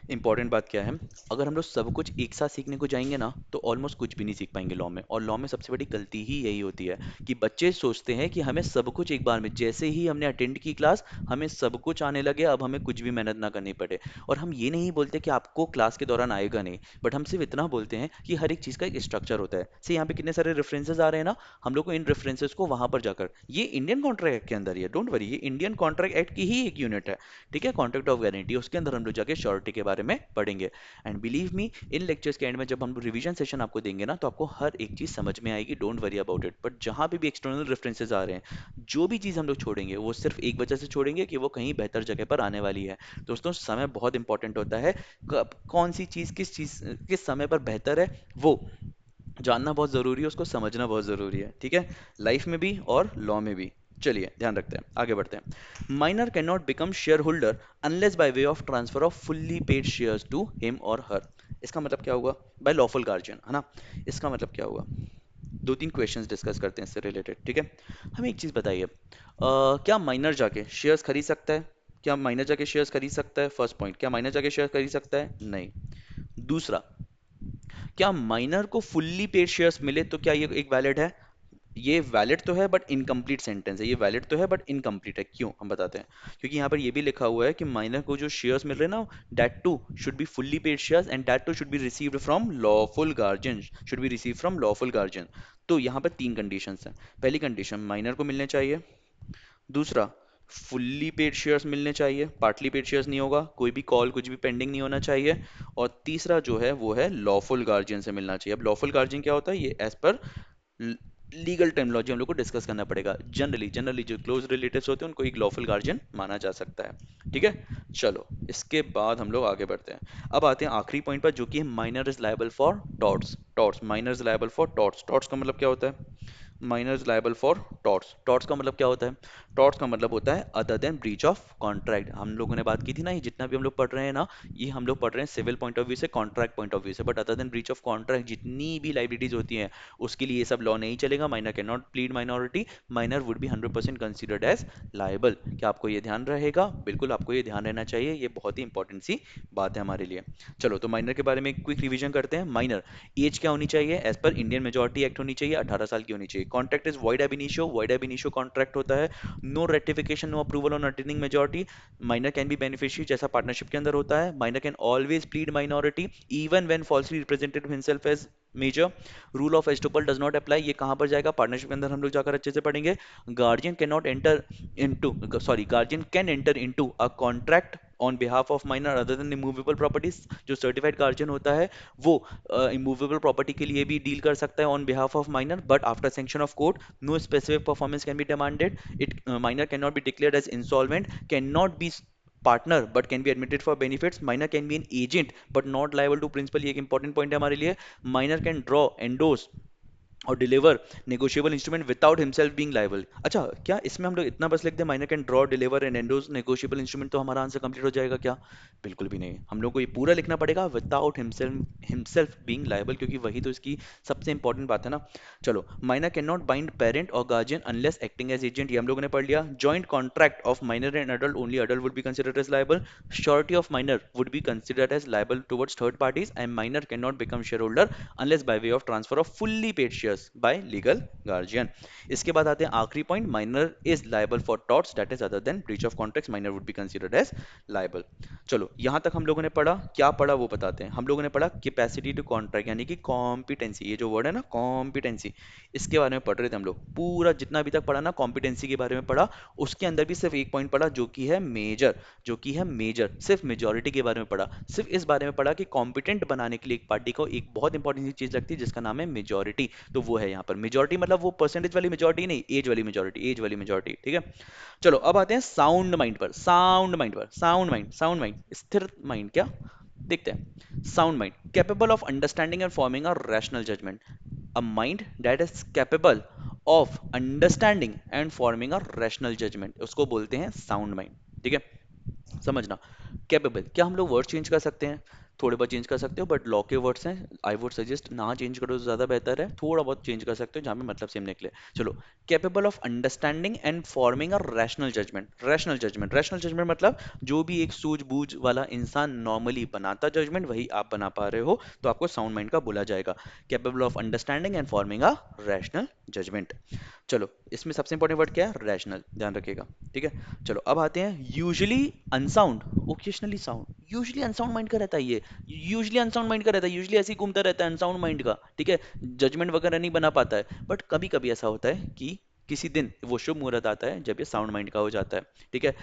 इंपॉर्टेंट बात क्या है, अगर हम लोग सब कुछ एक साथ सीखने को जाएंगे ना तो ऑलमोस्ट कुछ भी नहीं सीख पाएंगे लॉ में। और लॉ में सबसे बड़ी गलती ही यही होती है कि बच्चे सोचते हैं कि हमें सब कुछ एक बार में, जैसे ही हमने अटेंड की क्लास हमें सब कुछ आने लगे, अब हमें कुछ भी मेहनत ना करनी पड़े। और हम ये नहीं बोलते कि आपको क्लास के दौरान आएगा नहीं, बट हम सिर्फ इतना बोलते हैं कि हर एक चीज़ का एक स्ट्रक्चर होता है। से यहाँ पे कितने सारे रेफरेंसेस आ रहे हैं ना, हम लोग को इन रेफरेंसेस को वहां पर जाकर, ये इंडियन कॉन्ट्रैक्ट एक्ट के अंदर ही है, डोंट वरी, ये इंडियन कॉन्ट्रैक्ट एक्ट की ही एक यूनिट है। ठीक है, कॉन्ट्रैक्ट ऑफ गारंटी, उसके अंदर हम लोग जाके श्योरिटी के बारे में पढ़ेंगे। And believe me, in lectures के एंड में जब हम रिवीजन सेशन आपको देंगे ना तो आपको हर एक चीज समझ में आएगी, don't worry about it. But जहां पे भी एक्सटर्नल रेफरेंसेस आ रहे हैं, जो भी चीज हम लोग छोड़ेंगे वो सिर्फ एक वजह से छोड़ेंगे कि वो कहीं बेहतर जगह पर आने वाली है। दोस्तों, समय बहुत इंपॉर्टेंट होता है, कब कौन सी चीज किस समय पर बेहतर है वो जानना बहुत जरूरी है, उसको समझना बहुत जरूरी है। ठीक है, लाइफ में भी और लॉ में भी। चलिए ध्यान रखते हैं, आगे बढ़ते हैं। Minor can not become shareholder unless by way of transfer of fully paid shares to him और हर। इसका मतलब क्या हुआ? बाय लॉफुल गार्जियन, है ना। इसका मतलब क्या हुआ? दो तीन क्वेश्चंस डिस्कस करते हैं इससे रिलेटेड। ठीक है, हमें एक चीज बताइए, क्या माइनर जाके शेयर्स खरीद सकता है? क्या माइनर जाके शेयर्स खरीद सकता है? फर्स्ट पॉइंट, क्या माइनर जाके शेयर खरीद सकता है? नहीं। दूसरा, क्या माइनर को फुल्ली पेड शेयर्स मिले तो क्या ये एक वैलिड है? ये वैलिड तो है बट इनकम्प्लीट सेंटेंस है। ये वैलिड तो है बट इनकम्प्लीट है। क्यों, हम बताते हैं। क्योंकि यहाँ पर ये भी लिखा हुआ है कि माइनर को जो शेयर्स मिल रहे हैं ना, that too should be fully paid shares and that too should be received from lawful guardian, should be receive from lawful guardian. तो यहाँ पर तीन कंडीशंस हैं। पहली कंडीशन, माइनर को मिलने चाहिए। दूसरा, फुल्ली पेड शेयर्स मिलने चाहिए, पार्टली पेड शेयर्स नहीं होगा, कोई भी कॉल कुछ भी पेंडिंग नहीं होना चाहिए। और तीसरा जो है वो है लॉफुल गार्जियन से मिलना चाहिए। अब लॉफुल गार्जियन क्या होता है, ये एज पर लीगल टर्मिनोलॉजी हम लोग को डिस्कस करना पड़ेगा। जनरली जनरली जो क्लोज रिलेटिव्स होते हैं उनको एक लॉफुल गार्जियन माना जा सकता है। ठीक है, चलो इसके बाद हम लोग आगे बढ़ते हैं। अब आते हैं आखिरी पॉइंट पर, जो कि है minor is liable for torts. Torts, minor is liable for torts. Torts का मतलब क्या होता है? Minor is liable for torts. Torts का मतलब क्या होता है? टॉर्ट्स का मतलब होता है other than breach of contract. हम लोगों ने बात की थी ना, ये जितना भी हम लोग पढ़ रहे हैं ना, ये हम लोग पढ़ रहे हैं सिविल पॉइंट ऑफ व्यू से, कॉन्ट्रैक्ट पॉइंट ऑफ व्यू से। But other than breach of contract जितनी भी लाइबिलिटीज होती हैं उसके लिए ये सब लॉ नहीं चलेगा। Minor can not plead minority, minor would be 100% considered as liable. क्या आपको ये ध्यान रहेगा? बिल्कुल आपको ये ध्यान रहना चाहिए, ये बहुत ही इंपॉर्टेंट सी बात है हमारे लिए। चलो तो माइनर के बारे में क्विक रिवीजन करते हैं। माइनर एज क्या होनी चाहिए? एज पर इंडियन मेजोरिटी एक्ट होनी चाहिए, 18 साल की होनी चाहिए। Contract is void ab initio, void ab initio contract होता है। No ratification, no approval on attaining majority. Minor can be beneficiary, जैसा पार्टनरशिप के अंदर होता है। Minor can always plead minority even when falsely represented himself as major. Rule of estoppel does not apply, ये कहां पर जाएगा? पार्टनरशिप के अंदर हम लोग जाकर अच्छे से पढ़ेंगे। Guardian can not enter into, sorry, guardian can enter into a contract on behalf of minor other than immovable properties. जो सर्टिफाइड गार्जियन होता है वो इमूवेबल प्रॉपर्टी के लिए भी डील कर सकता है on behalf of minor, but after sanction of court no specific performance can be demanded. It minor can not be declared as insolvent, can not be partner but can be admitted for benefits. Minor can be an agent but not liable to principal, ये एक important point है हमारे लिए। Minor can draw, endorse और deliver negotiable instrument without himself being liable. अच्छा, क्या इसमें हम लोग इतना बस लिख दें minor can draw, deliver and endorse negotiable instrument, तो हमारा आंसर कंप्लीट हो जाएगा क्या? बिल्कुल भी नहीं, हम लोग को ये पूरा लिखना पड़ेगा विदाउट हिमसेल्फ बीइंग लायबल, क्योंकि वही तो इसकी सबसे इंपॉर्टेंट बात है ना। चलो, minor can not bind parent और guardian unless acting as agent, ये हम लोगों ने पढ़ लिया। Joint contract of minor and adult, only adult would be considered as liable. Surety of minor would be considered as liable towards third parties and minor can not become shareholder unless by way of transfer of fully paid shares by legal guardian. इसके बाद आते हैं आखिरी point, minor is liable for torts that is other than breach of contracts, minor would be considered as liable. चलो यहां तक हम लोगों ने पढ़ा, क्या पढ़ा वो बताते हैं। हम लोगों ने पढ़ा कैपेसिटी टू कॉन्ट्रैक्ट यानी कि कॉम्पिटेंसी, ये जो वर्ड है ना कॉम्पिटेंसी, इसके बारे में पढ़ रहे थे हम लोग। पूरा जितना अभी तक पढ़ा ना कॉम्पिटेंसी के बारे में पढ़ा, उसके अंदर भी सिर्फ एक पॉइंट पढ़ा जो कि है मेजर, जो कि है मेजर, सिर्फ मेजोरिटी के बारे में पढ़ा। सिर्फ इस बारे में पढ़ा कि कॉम्पिटेंट बनाने के लिए एक पार्टी को एक बहुत इंपॉर्टेंट सी चीज लगती है जिसका नाम है मेजोरिटी। तो वो है यहाँ पर मेजोरिटी, मतलब वो परसेंटेज वाली मेजोरिटी नहीं, एज वाली मेजोरिटी, एज वाली मेजोरिटी। ठीक है, चलो अब आते हैं साउंड माइंड पर। साउंड माइंड पर, साउंड माइंड, साउंड माइंड, स्थिर माइंड क्या, देखते हैं। Sound mind, capable of understanding and forming a rational judgement. A mind that is capable of understanding and forming a rational judgement, उसको बोलते हैं sound mind. ठीक है, समझना। कैपेबल, क्या हम लोग वर्ड चेंज कर सकते हैं? थोड़े बहुत चेंज कर सकते हो, बट लॉ के वर्ड्स हैं, आई वुड सजेस्ट ना चेंज करो तो ज़्यादा बेहतर है। थोड़ा बहुत चेंज कर सकते हो जहाँ पे मतलब सेम निकले। चलो, capable of understanding and forming a rational judgement. Rational judgement, rational judgement मतलब जो भी एक सूझबूझ वाला इंसान नॉर्मली बनाता जजमेंट वही आप बना पा रहे हो, तो आपको साउंड माइंड का बोला जाएगा। Capable of understanding and forming a rational judgement. चलो, इसमें सबसे इंपॉर्टेंट वर्ड क्या है? रैशनल, ध्यान रखिएगा। ठीक है, चलो अब आते हैं usually unsound, occasionally sound. Usually unsound mind का रहता है ये, यूजुअली अनसाउंड माइंड का रहता है, यूजुअली ऐसे ही घूमता रहता है अनसाउंड माइंड का। ठीक है, जजमेंट वगैरह नहीं बना पाता है, बट कभी कभी ऐसा होता है कि किसी दिन वो शुभ मुहूर्त आता है जब ये साउंड माइंड का हो जाता है। ठीक है,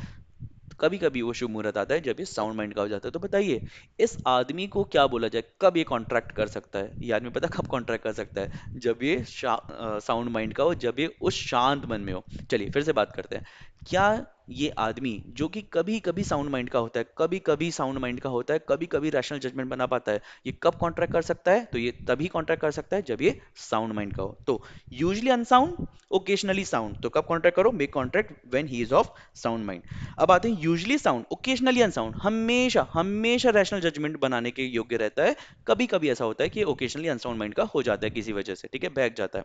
कभी कभी वो शुभ मुहूर्त आता है जब ये साउंड माइंड का हो जाता है। तो बताइए, इस आदमी को क्या बोला जाए, कब ये कॉन्ट्रैक्ट कर सकता है? ये आदमी पता कब कॉन्ट्रैक्ट कर सकता है? जब ये साउंड माइंड का हो, जब ये उस शांत मन में हो। चलिए फिर से बात करते हैं। क्या ये आदमी जो कि कभी कभी साउंड माइंड का होता है, कभी कभी साउंड माइंड का होता है, कभी कभी रैशनल जजमेंट बना पाता है, ये कब कॉन्ट्रैक्ट कर सकता है? तो ये तभी कॉन्ट्रैक्ट कर सकता है जब ये साउंड माइंड का हो। तो यूजली अनसाउंड, ओकेशनली साउंड, तो कब कॉन्ट्रैक्ट करो? Make contract when he is of sound mind. अब आते हैं यूजली साउंड, ओकेशनली अनसाउंड, हमेशा हमेशा रैशनल जजमेंट बनाने के योग्य रहता है। कभी कभी ऐसा होता है कि ओकेशनली अनसाउंड माइंड का हो जाता है किसी वजह से। ठीक है, बहक जाता है।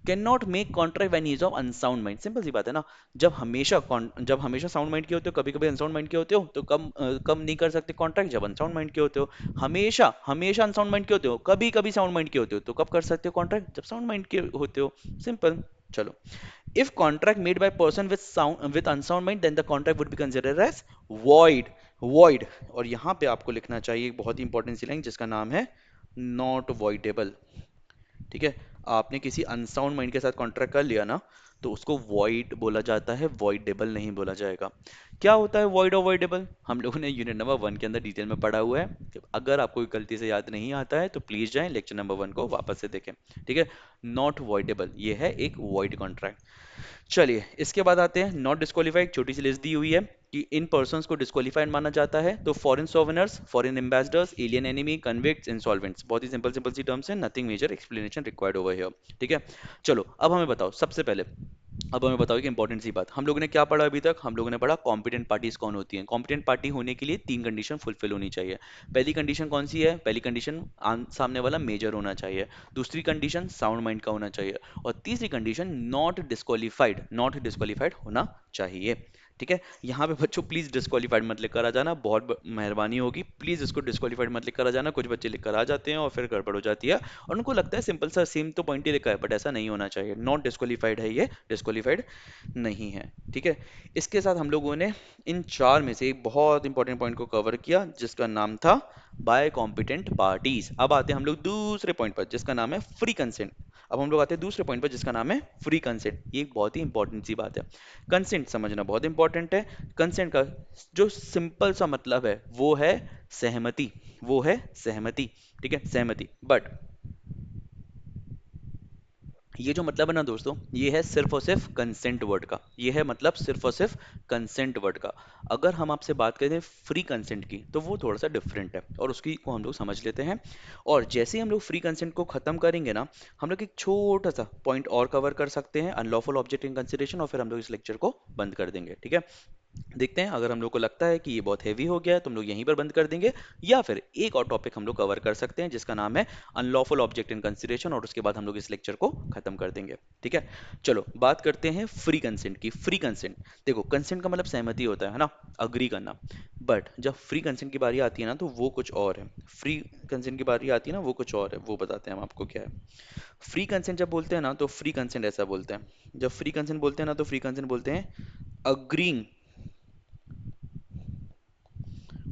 Can not make contract when he is of unsound mind, simple सी बात है ना। जब हमेशा जब हमेशा साउंड माइंड के होते हो, कभी कभी अनसाउंड माइंड के होते हो, तो कम नहीं कर सकते कॉन्ट्रैक्ट जब अनसाउंड माइंड के होते हो। हमेशा हमेशा अनसाउंड माइंड के होते हो, कभी कभी साउंड माइंड के होते हो, तो कब कर सकते हो कॉन्ट्रैक्ट जब साउंड माइंड के होते हो। सिंपल। चलो, if contract made by person with unsound mind, then the contract would be considered as void। void। और यहाँ पे आपको लिखना चाहिए एक बहुत ही इंपॉर्टेंट सी लाइन जिसका नाम है नॉट voidable। ठीक है। आपने किसी अनसाउंड माइंड के साथ कॉन्ट्रैक्ट कर लिया ना, तो उसको वॉइड बोला जाता है, वॉइडेबल नहीं बोला जाएगा। क्या होता है वॉइड और वॉइडेबल, हम लोगों ने यूनिट नंबर 1 के अंदर डिटेल में पढ़ा हुआ है। अगर आपको कोई गलती से याद नहीं आता है तो प्लीज जाएं लेक्चर नंबर 1 को वापस से देखें। ठीक है। नॉट वॉइडेबल, ये है एक वॉइड कॉन्ट्रैक्ट। चलिए इसके बाद आते हैं नॉट डिस्क्वालीफाइड। छोटी सी लिस्ट दी हुई है कि इन पर्संस को डिस्क्वालीफाइड माना जाता है, तो फॉरेन सोवेनर्स, foreign ambassadors, alien enemy, convicts, insolvents. बहुत ही सिंपल सिंपल सी टर्म्स है, nothing major explanation required over here. ठीक है। चलो अब हमें बताओ, सबसे पहले अब हमें बताओ कि इंपॉर्टेंट सी बात, हम लोगों ने क्या पढ़ा अभी तक, हम लोगों ने पढ़ा कॉम्पिटेंट पार्टीज कौन होती हैं। कॉम्पिटेंट पार्टी होने के लिए 3 कंडीशन फुलफिल होनी चाहिए। पहली कंडीशन कौन सी है, पहली कंडीशन सामने वाला मेजर होना चाहिए। दूसरी कंडीशन साउंड माइंड का होना चाहिए। और तीसरी कंडीशन नॉट डिस्क्वालीफाइड होना चाहिए। ठीक है। यहाँ पे बच्चों प्लीज डिस्क्वालीफाइड मत लिख कर आ जाना, बहुत मेहरबानी होगी, प्लीज इसको डिस्क्वालीफाइड मत लिख कर आ जाना। कुछ बच्चे लिख कर आ जाते हैं और फिर गड़बड़ हो जाती है और उनको लगता है सिंपल सा सेम तो पॉइंट ही लिखा है, बट ऐसा नहीं होना चाहिए। नॉट डिस्क्वालीफाइड है, ये डिस्क्वालीफाइड नहीं है। ठीक है। इसके साथ हम लोगों ने इन 4 में से एक बहुत इंपॉर्टेंट पॉइंट को कवर किया जिसका नाम था बाय कॉम्पिटेंट पार्टीज। अब आते हैं हम लोग दूसरे पॉइंट पर जिसका नाम है फ्री कंसेंट। अब हम लोग आते हैं दूसरे पॉइंट पर जिसका नाम है फ्री कंसेंट। ये एक बहुत ही इंपॉर्टेंट सी बात है, कंसेंट समझना बहुत इंपॉर्टेंट है। कंसेंट का जो सिंपल सा मतलब है वो है सहमति, वो है सहमति। ठीक है, सहमति। बट ये जो मतलब है ना दोस्तों, ये है सिर्फ और सिर्फ कंसेंट वर्ड का, ये है मतलब सिर्फ और सिर्फ कंसेंट वर्ड का। अगर हम आपसे बात करें फ्री कंसेंट की तो वो थोड़ा सा डिफरेंट है और उसकी को हम लोग समझ लेते हैं। और जैसे ही हम लोग फ्री कंसेंट को खत्म करेंगे ना, हम लोग एक छोटा सा पॉइंट और कवर कर सकते हैं, अनलॉफुल ऑब्जेक्ट इन कंसिडरेशन, और फिर हम लोग इस लेक्चर को बंद कर देंगे। ठीक है। देखते हैं, अगर हम लोग को लगता है कि ये बहुत हैवी हो गया है तो हम लोग यहीं पर बंद कर देंगे, या फिर एक और टॉपिक हम लोग कवर कर सकते हैं जिसका नाम है अनलॉफुल ऑब्जेक्ट इन कंसिडरेशन, और उसके बाद हम लोग इस लेक्चर को खत्म कर देंगे। ठीक है। चलो बात करते हैं फ्री कंसेंट की। फ्री कंसेंट, देखो कंसेंट का मतलब सहमति होता है ना, अग्री करना। बट जब फ्री कंसेंट की बारी आती है ना तो वो कुछ और है। फ्री कंसेंट की बारी आती है ना वो कुछ और है, वो बताते हैं हम आपको क्या है। फ्री कंसेंट जब बोलते हैं ना तो फ्री कंसेंट ऐसा बोलते हैं, जब फ्री कंसेंट बोलते हैं ना तो फ्री कंसेंट बोलते हैं agreeing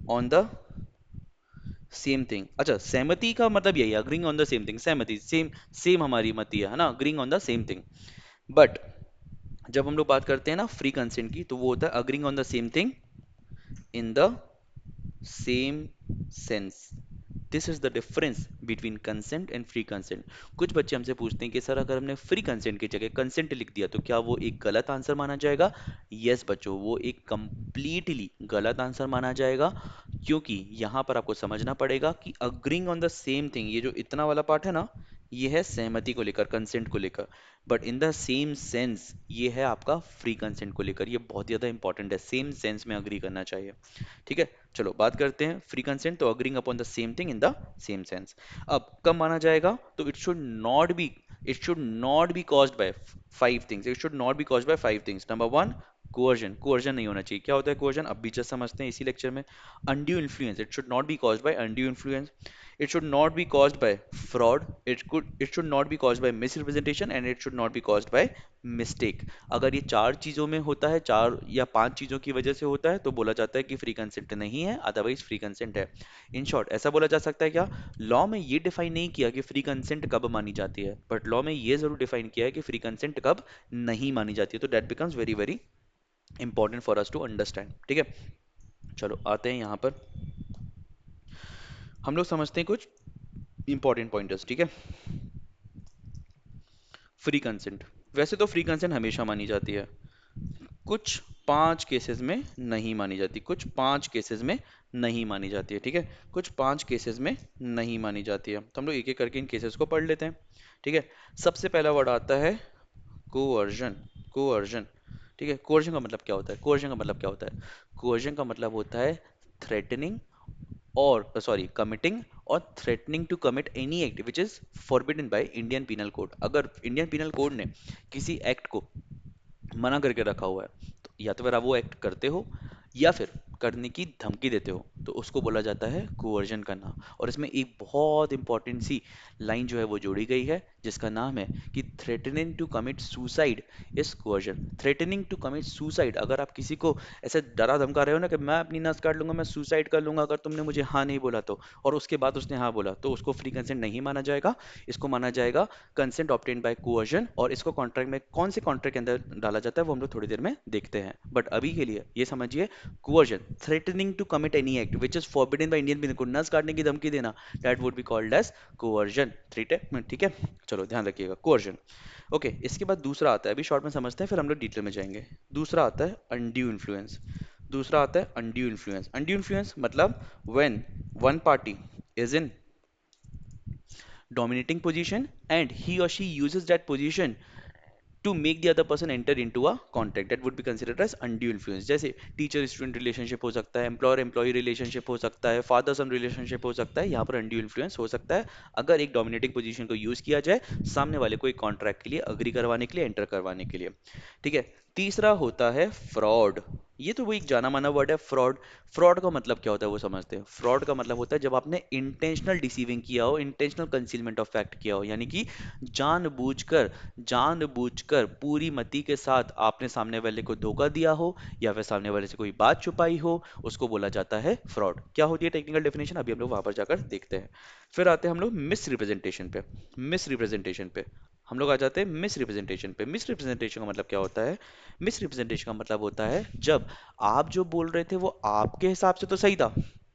on the same thing. अच्छा, सहमति का मतलब यही है, agreeing on the same thing, सहमति सेम, सेम हमारी मति है ना, agreeing on the same thing. But जब हम लोग बात करते हैं ना फ्री कंसेंट की तो वो होता है agreeing on the same thing in the same sense. This is the difference between consent and free consent. कुछ बच्चे हमसे पूछते हैं कि सर अगर हमने फ्री कंसेंट की जगह कंसेंट लिख दिया तो क्या वो एक गलत आंसर माना जाएगा। यस बच्चों, वो एक कंप्लीटली गलत आंसर माना जाएगा, क्योंकि यहाँ पर आपको समझना पड़ेगा कि agreeing on the same thing, ये जो इतना वाला पार्ट है ना, ये है सहमति को लेकर, कंसेंट को लेकर। But in the same sense ये है आपका फ्री कंसेंट को लेकर। ये बहुत ज़्यादा इंपॉर्टेंट है, सेम सेंस में अग्री करना चाहिए। ठीक है। चलो बात करते हैं फ्री कंसेंट, तो agreeing upon the same thing in the same sense. अब कब माना जाएगा, तो it should not be caused by 5 things. It should not be caused by 5 things. Number 1, coercion, coercion नहीं होना चाहिए। क्या होता है कोअर्जन, अब भी जस्ट समझते हैं इसी लेक्चर में। Undue influence, it should not be caused by undue influence. It should not be caused by fraud, it should not be caused by misrepresentation, and it should not be caused by mistake. अगर ये 4 चीजों में होता है, 4 या 5 चीजों की वजह से होता है, तो बोला जाता है कि फ्री कंसेंट नहीं है, अदरवाइज फ्री कंसेंट है। इन शॉर्ट ऐसा बोला जा सकता है क्या, लॉ में ये डिफाइन नहीं किया कि फ्री कंसेंट कब मानी जाती है, बट लॉ में ये जरूर डिफाइन किया है कि फ्री कंसेंट कब नहीं मानी जाती है। तो that becomes very very important for us to understand. ठीक है। चलो आते हैं यहाँ पर, हम लोग समझते हैं कुछ इंपॉर्टेंट पॉइंटर्स। ठीक है। फ्री कंसेंट, वैसे तो फ्री कंसेंट हमेशा मानी जाती है, कुछ 5 केसेस में नहीं मानी जाती, कुछ 5 केसेस में नहीं मानी जाती है। ठीक है। कुछ 5 केसेस में नहीं मानी जाती है, तो हम लोग एक एक करके इन केसेस को पढ़ लेते हैं। ठीक है। सबसे पहला वर्ड आता है कोअर्जन। कोअर्जन। ठीक है। कोअर्जन का मतलब क्या होता है, कोअर्जन का मतलब क्या होता है, कोअर्जन का मतलब होता है थ्रेटनिंग और सॉरी कमिटिंग और threatening to commit any act which is forbidden by Indian penal code. अगर इंडियन पीनल कोड ने किसी एक्ट को मना करके रखा हुआ है, तो या तो फिर आप वो एक्ट करते हो या फिर करने की धमकी देते हो, तो उसको बोला जाता है कोअर्जन करना। और इसमें एक बहुत इंपॉर्टेंट सी लाइन जो है वो जोड़ी गई है, जिसका नाम है कि threatening to commit suicide is coercion. Threatening to commit suicide, अगर आप किसी को ऐसे डरा धमका रहे हो ना कि मैं अपनी नस काट लूंगा, मैं सुसाइड कर लूंगा अगर तुमने मुझे हाँ नहीं बोला तो, और उसके बाद उसने हाँ बोला, तो उसको फ्री कंसेंट नहीं माना जाएगा। इसको माना जाएगा कंसेंट ऑब्टेन्ड बाय कोअर्जन। और इसको कॉन्ट्रैक्ट में कौन से कॉन्ट्रैक्ट के अंदर डाला जाता है वो हम लोग थोड़ी देर में देखते हैं, बट अभी के लिए ये समझिए, coercion threatening to commit any act which is forbidden by Indian penal code, नस काटने की धमकी देना, that would be called as coercion। ठीक है, चलो ध्यान रखिएगा coercion। ओके, इसके बाद दूसरा आता है, अभी शॉर्ट में समझते हैं फिर हम लोग डिटेल में जाएंगे। दूसरा आता है अनड्यू इन्फ्लुएंस। दूसरा आता है अनड्यू इन्फ्लुएंस। अनड्यू इन्फ्लुएंस मतलब when one party is in dominating position and he or she uses that position to make the other person enter into a contract, that would be considered as undue influence। जैसे teacher student relationship हो सकता है, employer employ relationship हो सकता है, father सन relationship हो सकता है, यहाँ पर undue influence हो सकता है अगर एक डोमिनेटिंग पोजीशन को यूज किया जाए सामने वाले को एक कॉन्ट्रैक्ट के लिए अग्री करवाने के लिए, एंटर करवाने के लिए। ठीक है, तीसरा होता है फ्रॉड। ये तो वो एक जाना माना वर्ड है, फ्रॉड। फ्रॉड का मतलब क्या होता है वो समझते हैं। फ्रॉड का मतलब होता है जब आपने इंटेंशनल डिसीविंग किया हो, इंटेंशनल कंसीलमेंट ऑफ फैक्ट किया हो, यानी कि जानबूझकर जानबूझकर पूरी मति के साथ आपने सामने वाले को धोखा दिया हो या फिर सामने वाले से कोई बात छुपाई हो, उसको बोला जाता है फ्रॉड। क्या होती है टेक्निकल डेफिनेशन अभी हम लोग वहां पर जाकर देखते हैं। फिर आते हैं हम लोग मिस रिप्रेजेंटेशन पे। मिस रिप्रेजेंटेशन पे हम लोग आ जाते हैं मिस रिप्रेजेंटेशन पे। मिस रिप्रेजेंटेशन का मतलब क्या होता है? मिस रिप्रेजेंटेशन का मतलब होता है जब आप जो बोल रहे थे वो आपके हिसाब से तो सही था,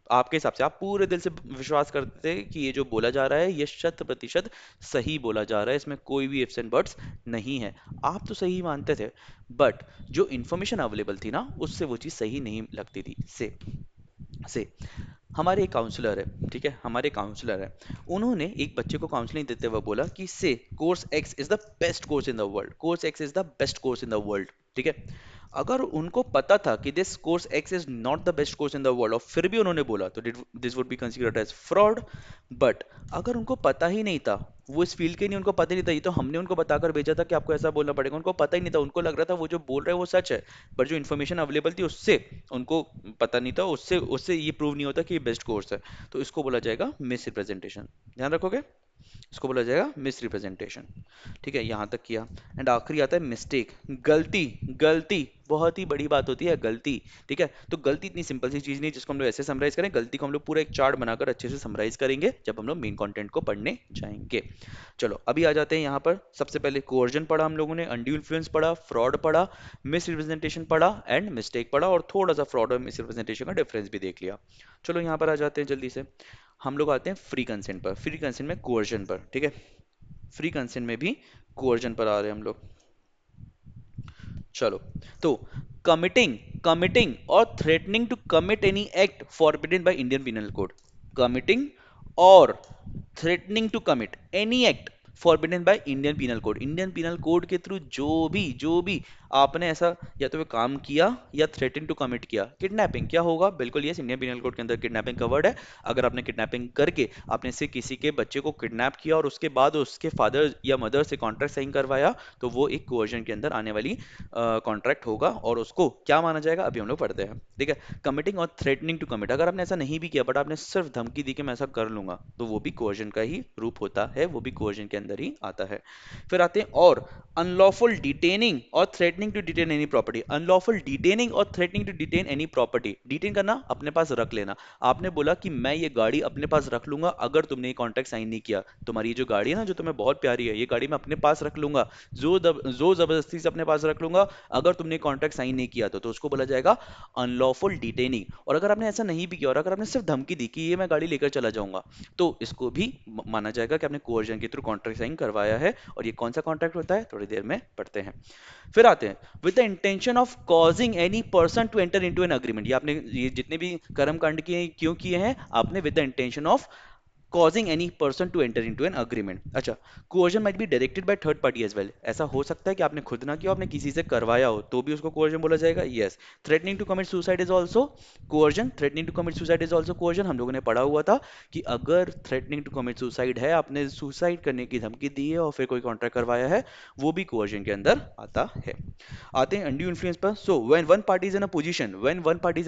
आपके हिसाब से आप पूरे दिल से विश्वास करते थे कि ये जो बोला जा रहा है ये 100% सही बोला जा रहा है, इसमें कोई भी इफ्स एंड बट्स नहीं है, आप तो सही मानते थे, बट जो इंफॉर्मेशन अवेलेबल थी ना उससे वो चीज़ सही नहीं लगती थी। से हमारे एक काउंसलर है, ठीक है, हमारे काउंसलर है, उन्होंने एक बच्चे को काउंसलिंग देते हुए बोला कि से course X is the best course in the world, course X is the best course in the world. ठीक है, अगर उनको पता था कि this course X is not the best course in the world और फिर भी उन्होंने बोला तो this would be considered as fraud. But अगर उनको पता ही नहीं था, वो इस फील्ड के नहीं, उनको पता ही नहीं था, ये तो हमने उनको बताकर भेजा था कि आपको ऐसा बोलना पड़ेगा, उनको पता ही नहीं था, उनको लग रहा था वो जो बोल रहे हैं वो सच है, बट जो इन्फॉर्मेशन अवेलेबल थी उससे उनको पता नहीं था, उससे उससे ये प्रूव नहीं होता कि ये बेस्ट कोर्स है, तो इसको बोला जाएगा मिस रिप्रेजेंटेशन। ध्यान रखोगे, इसको बोला जाएगा मिस रिप्रेजेंटेशन। ठीक है, यहां तक किया। एंड आखिरी आता है मिस्टेक, गलती। गलती बहुत ही बड़ी बात होती है, गलती। ठीक है, तो गलती इतनी सिंपल सी चीज नहीं जिसको हम लोग ऐसे समराइज करें, गलती को हम लोग पूरा एक चार्ट बनाकर अच्छे से समराइज करेंगे जब हम लोग मेन कंटेंट को पढ़ने जाएंगे। चलो अभी आ जाते हैं यहाँ पर, सबसे पहले कोअर्जन पढ़ा हम लोगों ने, अनड्यू इन्फ्लुएंस पढ़ा, फ्रॉड पढ़ा, मिस रिप्रेजेंटेशन पढ़ा एंड मिस्टेक पढ़ा, और थोड़ा सा फ्रॉड और मिस रिप्रेजेंटेशन का डिफरेंस भी देख लिया। चलो यहाँ पर आ जाते हैं जल्दी से, हम लोग आते हैं फ्री कंसेंट पर, फ्री कंसेंट में कोअर्जन पर। ठीक है, फ्री कंसेंट में भी कोअर्जन पर आ रहे हैं हम लोग। चलो, तो कमिटिंग कमिटिंग और threatening to commit any act forbidden by Indian penal code. Committing और threatening to commit any act forbidden by Indian penal code. Indian penal code के थ्रू जो भी आपने ऐसा या तो काम किया या थ्रेटन टू कमिट किया, किडनैपिंग क्या होगा, बिल्कुल यस, इंडियन पिनल कोड के अंदर किडनैपिंग कवर्ड है। अगर आपने किडनैपिंग करके आपने से किसी के बच्चे को किडनैप किया और उसके बाद उसके फादर या मदर से कॉन्ट्रैक्ट साइन करवाया, तो वो एक कोवर्जन के अंदर आने वाली कॉन्ट्रैक्ट होगा और उसको क्या माना जाएगा अभी हम लोग पढ़ते हैं। ठीक है, कमिटिंग और थ्रेटनिंग टू कमिट, अगर आपने ऐसा नहीं भी किया बट आपने सिर्फ धमकी दी कि मैं ऐसा कर लूंगा, तो वो भी कोवर्जन का ही रूप होता है, वो भी कोवर्जन के अंदर ही आता है। फिर आते हैं और अनलॉफुल डिटेनिंग और threatening to detain any property. Unlawful detaining और threatening to detain any property, detain करना अपने पास रख लेना। आपने बोला कि मैं ये गाड़ी अपने पास रख लूंगा अगर तुमने ये कॉन्ट्रैक्ट साइन नहीं किया, तुम्हारी ये जो गाड़ी है ना जो तुम्हें बहुत प्यारी है, ये गाड़ी मैं अपने पास रख लूंगा, जो जबरदस्ती से अपने पास रख लूंगा अगर तुमने कॉन्ट्रैक्ट साइन नहीं किया तो उसको बोला जाएगा अनलॉफुल डिटेनिंग। और अगर आपने ऐसा नहीं भी किया और अगर आपने सिर्फ धमकी दी कि ये मैं गाड़ी लेकर चला जाऊंगा, तो इसको भी माना जाएगा कि आपने कोवर्जन के थ्रू कॉन्ट्रैक्ट साइन करवाया है। और ये कौन सा कॉन्ट्रैक्ट होता है थोड़ी देर में पढ़ते हैं। फिर आते हैं with the intention of causing any person to enter into an agreement. ये आपने ये जितने भी कर्म कांड किए क्यों किए हैं, आपने with the intention of causing any person to enter into an agreement. अच्छा, coercion might be directed by third party as well. ऐसा हो सकता है कि आपने खुद ना किया, आपने किसी से करवाया हो, तो भी उसको coercion बोला जाएगा. Yes. Threatening to commit suicide is also coercion. Threatening to commit suicide is also coercion. हम लोगों ने पढ़ा हुआ था कि अगर threatening to commit suicide है, आपने suicide करने की धमकी दी है और फिर कोई कॉन्ट्रैक्ट करवाया है, वो भी coercion के अंदर आता है. आते हैं undue influence पर. So when one party is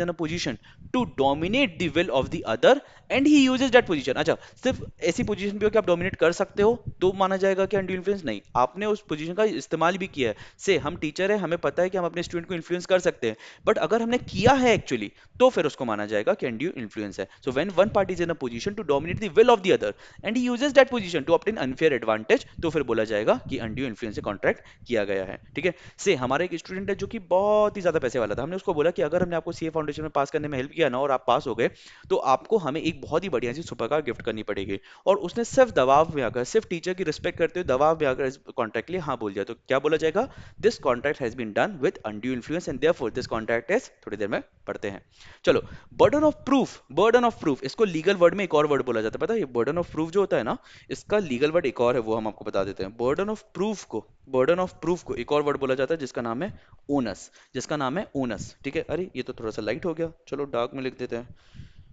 in a position to dominate the will of the other and he uses that position. अच्छा, सिर्फ ऐसी पोजीशन पे हो कि आप डोमिनेट कर सकते हो तो माना जाएगा कि undue influence? नहीं, आपने उस पोजीशन का इस्तेमाल भी किया है. से हम टीचर है, हमें पता है कि हम अपने स्टूडेंट को इन्फ्लुएंस कर सकते हैं, बट अगर हमने किया है एक्चुअली, तो फिर उसको माना जाएगा कि undue influence है. So when one party is in a position to dominate the will of the other and he uses that position to obtain unfair advantage, तो फिर बोला जाएगा कि undue influence से कॉन्ट्रैक्ट किया गया है. ठीक है. से हमारा एक स्टूडेंट है जो कि बहुत ही ज्यादा पैसे वाला था. हमने उसको बोला कि अगर हमने आपको सीए फाउंडेशन में पास करने में हेल्प किया ना और आप पास हो गए, तो आपको हमें एक बहुत ही बढ़िया सी सुपर कार गिफ्ट करनी पड़ेगी. और उसने सिर्फ दबाव में आकर, सिर्फ टीचर की रिस्पेक्ट करते हुए दबाव में आकर इस कॉन्ट्रैक्ट के लिए हाँ बोल दिया, तो क्या बोला जाएगा? This contract has been done with undue influence and therefore this contract is, थोड़ी देर में पढ़ते हैं. चलो, बर्डन ऑफ प्रूफ, इसको लीगल वर्ड में एक और वर्ड बोला जाता है. पता है ये बर्डन ऑफ प्रूफ जो होता है ना, इसका लीगल वर्ड एक और है, वो हम आपको बता देते हैं. बर्डन ऑफ प्रूफ को एक और वर्ड बोला जाता है जिसका नाम है ओनस. ठीक है. अरे ये तो थोड़ा सा लाइट हो गया, चलो डार्क में लिख देते हैं.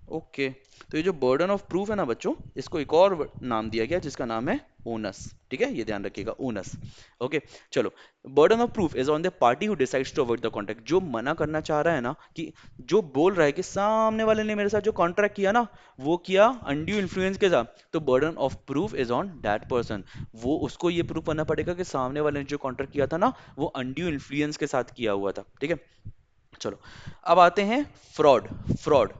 ओके. तो ये जो बर्डन ऑफ प्रूफ है ना बच्चों, इसको एक और नाम दिया गया जिसका नाम है ओनस. ठीक है, ये ध्यान रखिएगा, ओनस. ओके. चलो, burden of proof is on the party who decides to avoid the contract. जो मना करना चाह रहा है ना, कि जो बोल रहा है कि सामने वाले ने मेरे साथ जो कॉन्ट्रैक्ट किया ना, वो किया अनड्यू इन्फ्लुएंस के साथ, तो burden of proof is on that person. वो उसको ये प्रूफ करना पड़ेगा कि सामने वाले ने जो कॉन्ट्रैक्ट किया था ना, वो अनड्यू इन्फ्लुएंस के साथ किया हुआ था. ठीक है. चलो, अब आते हैं फ्रॉड. फ्रॉड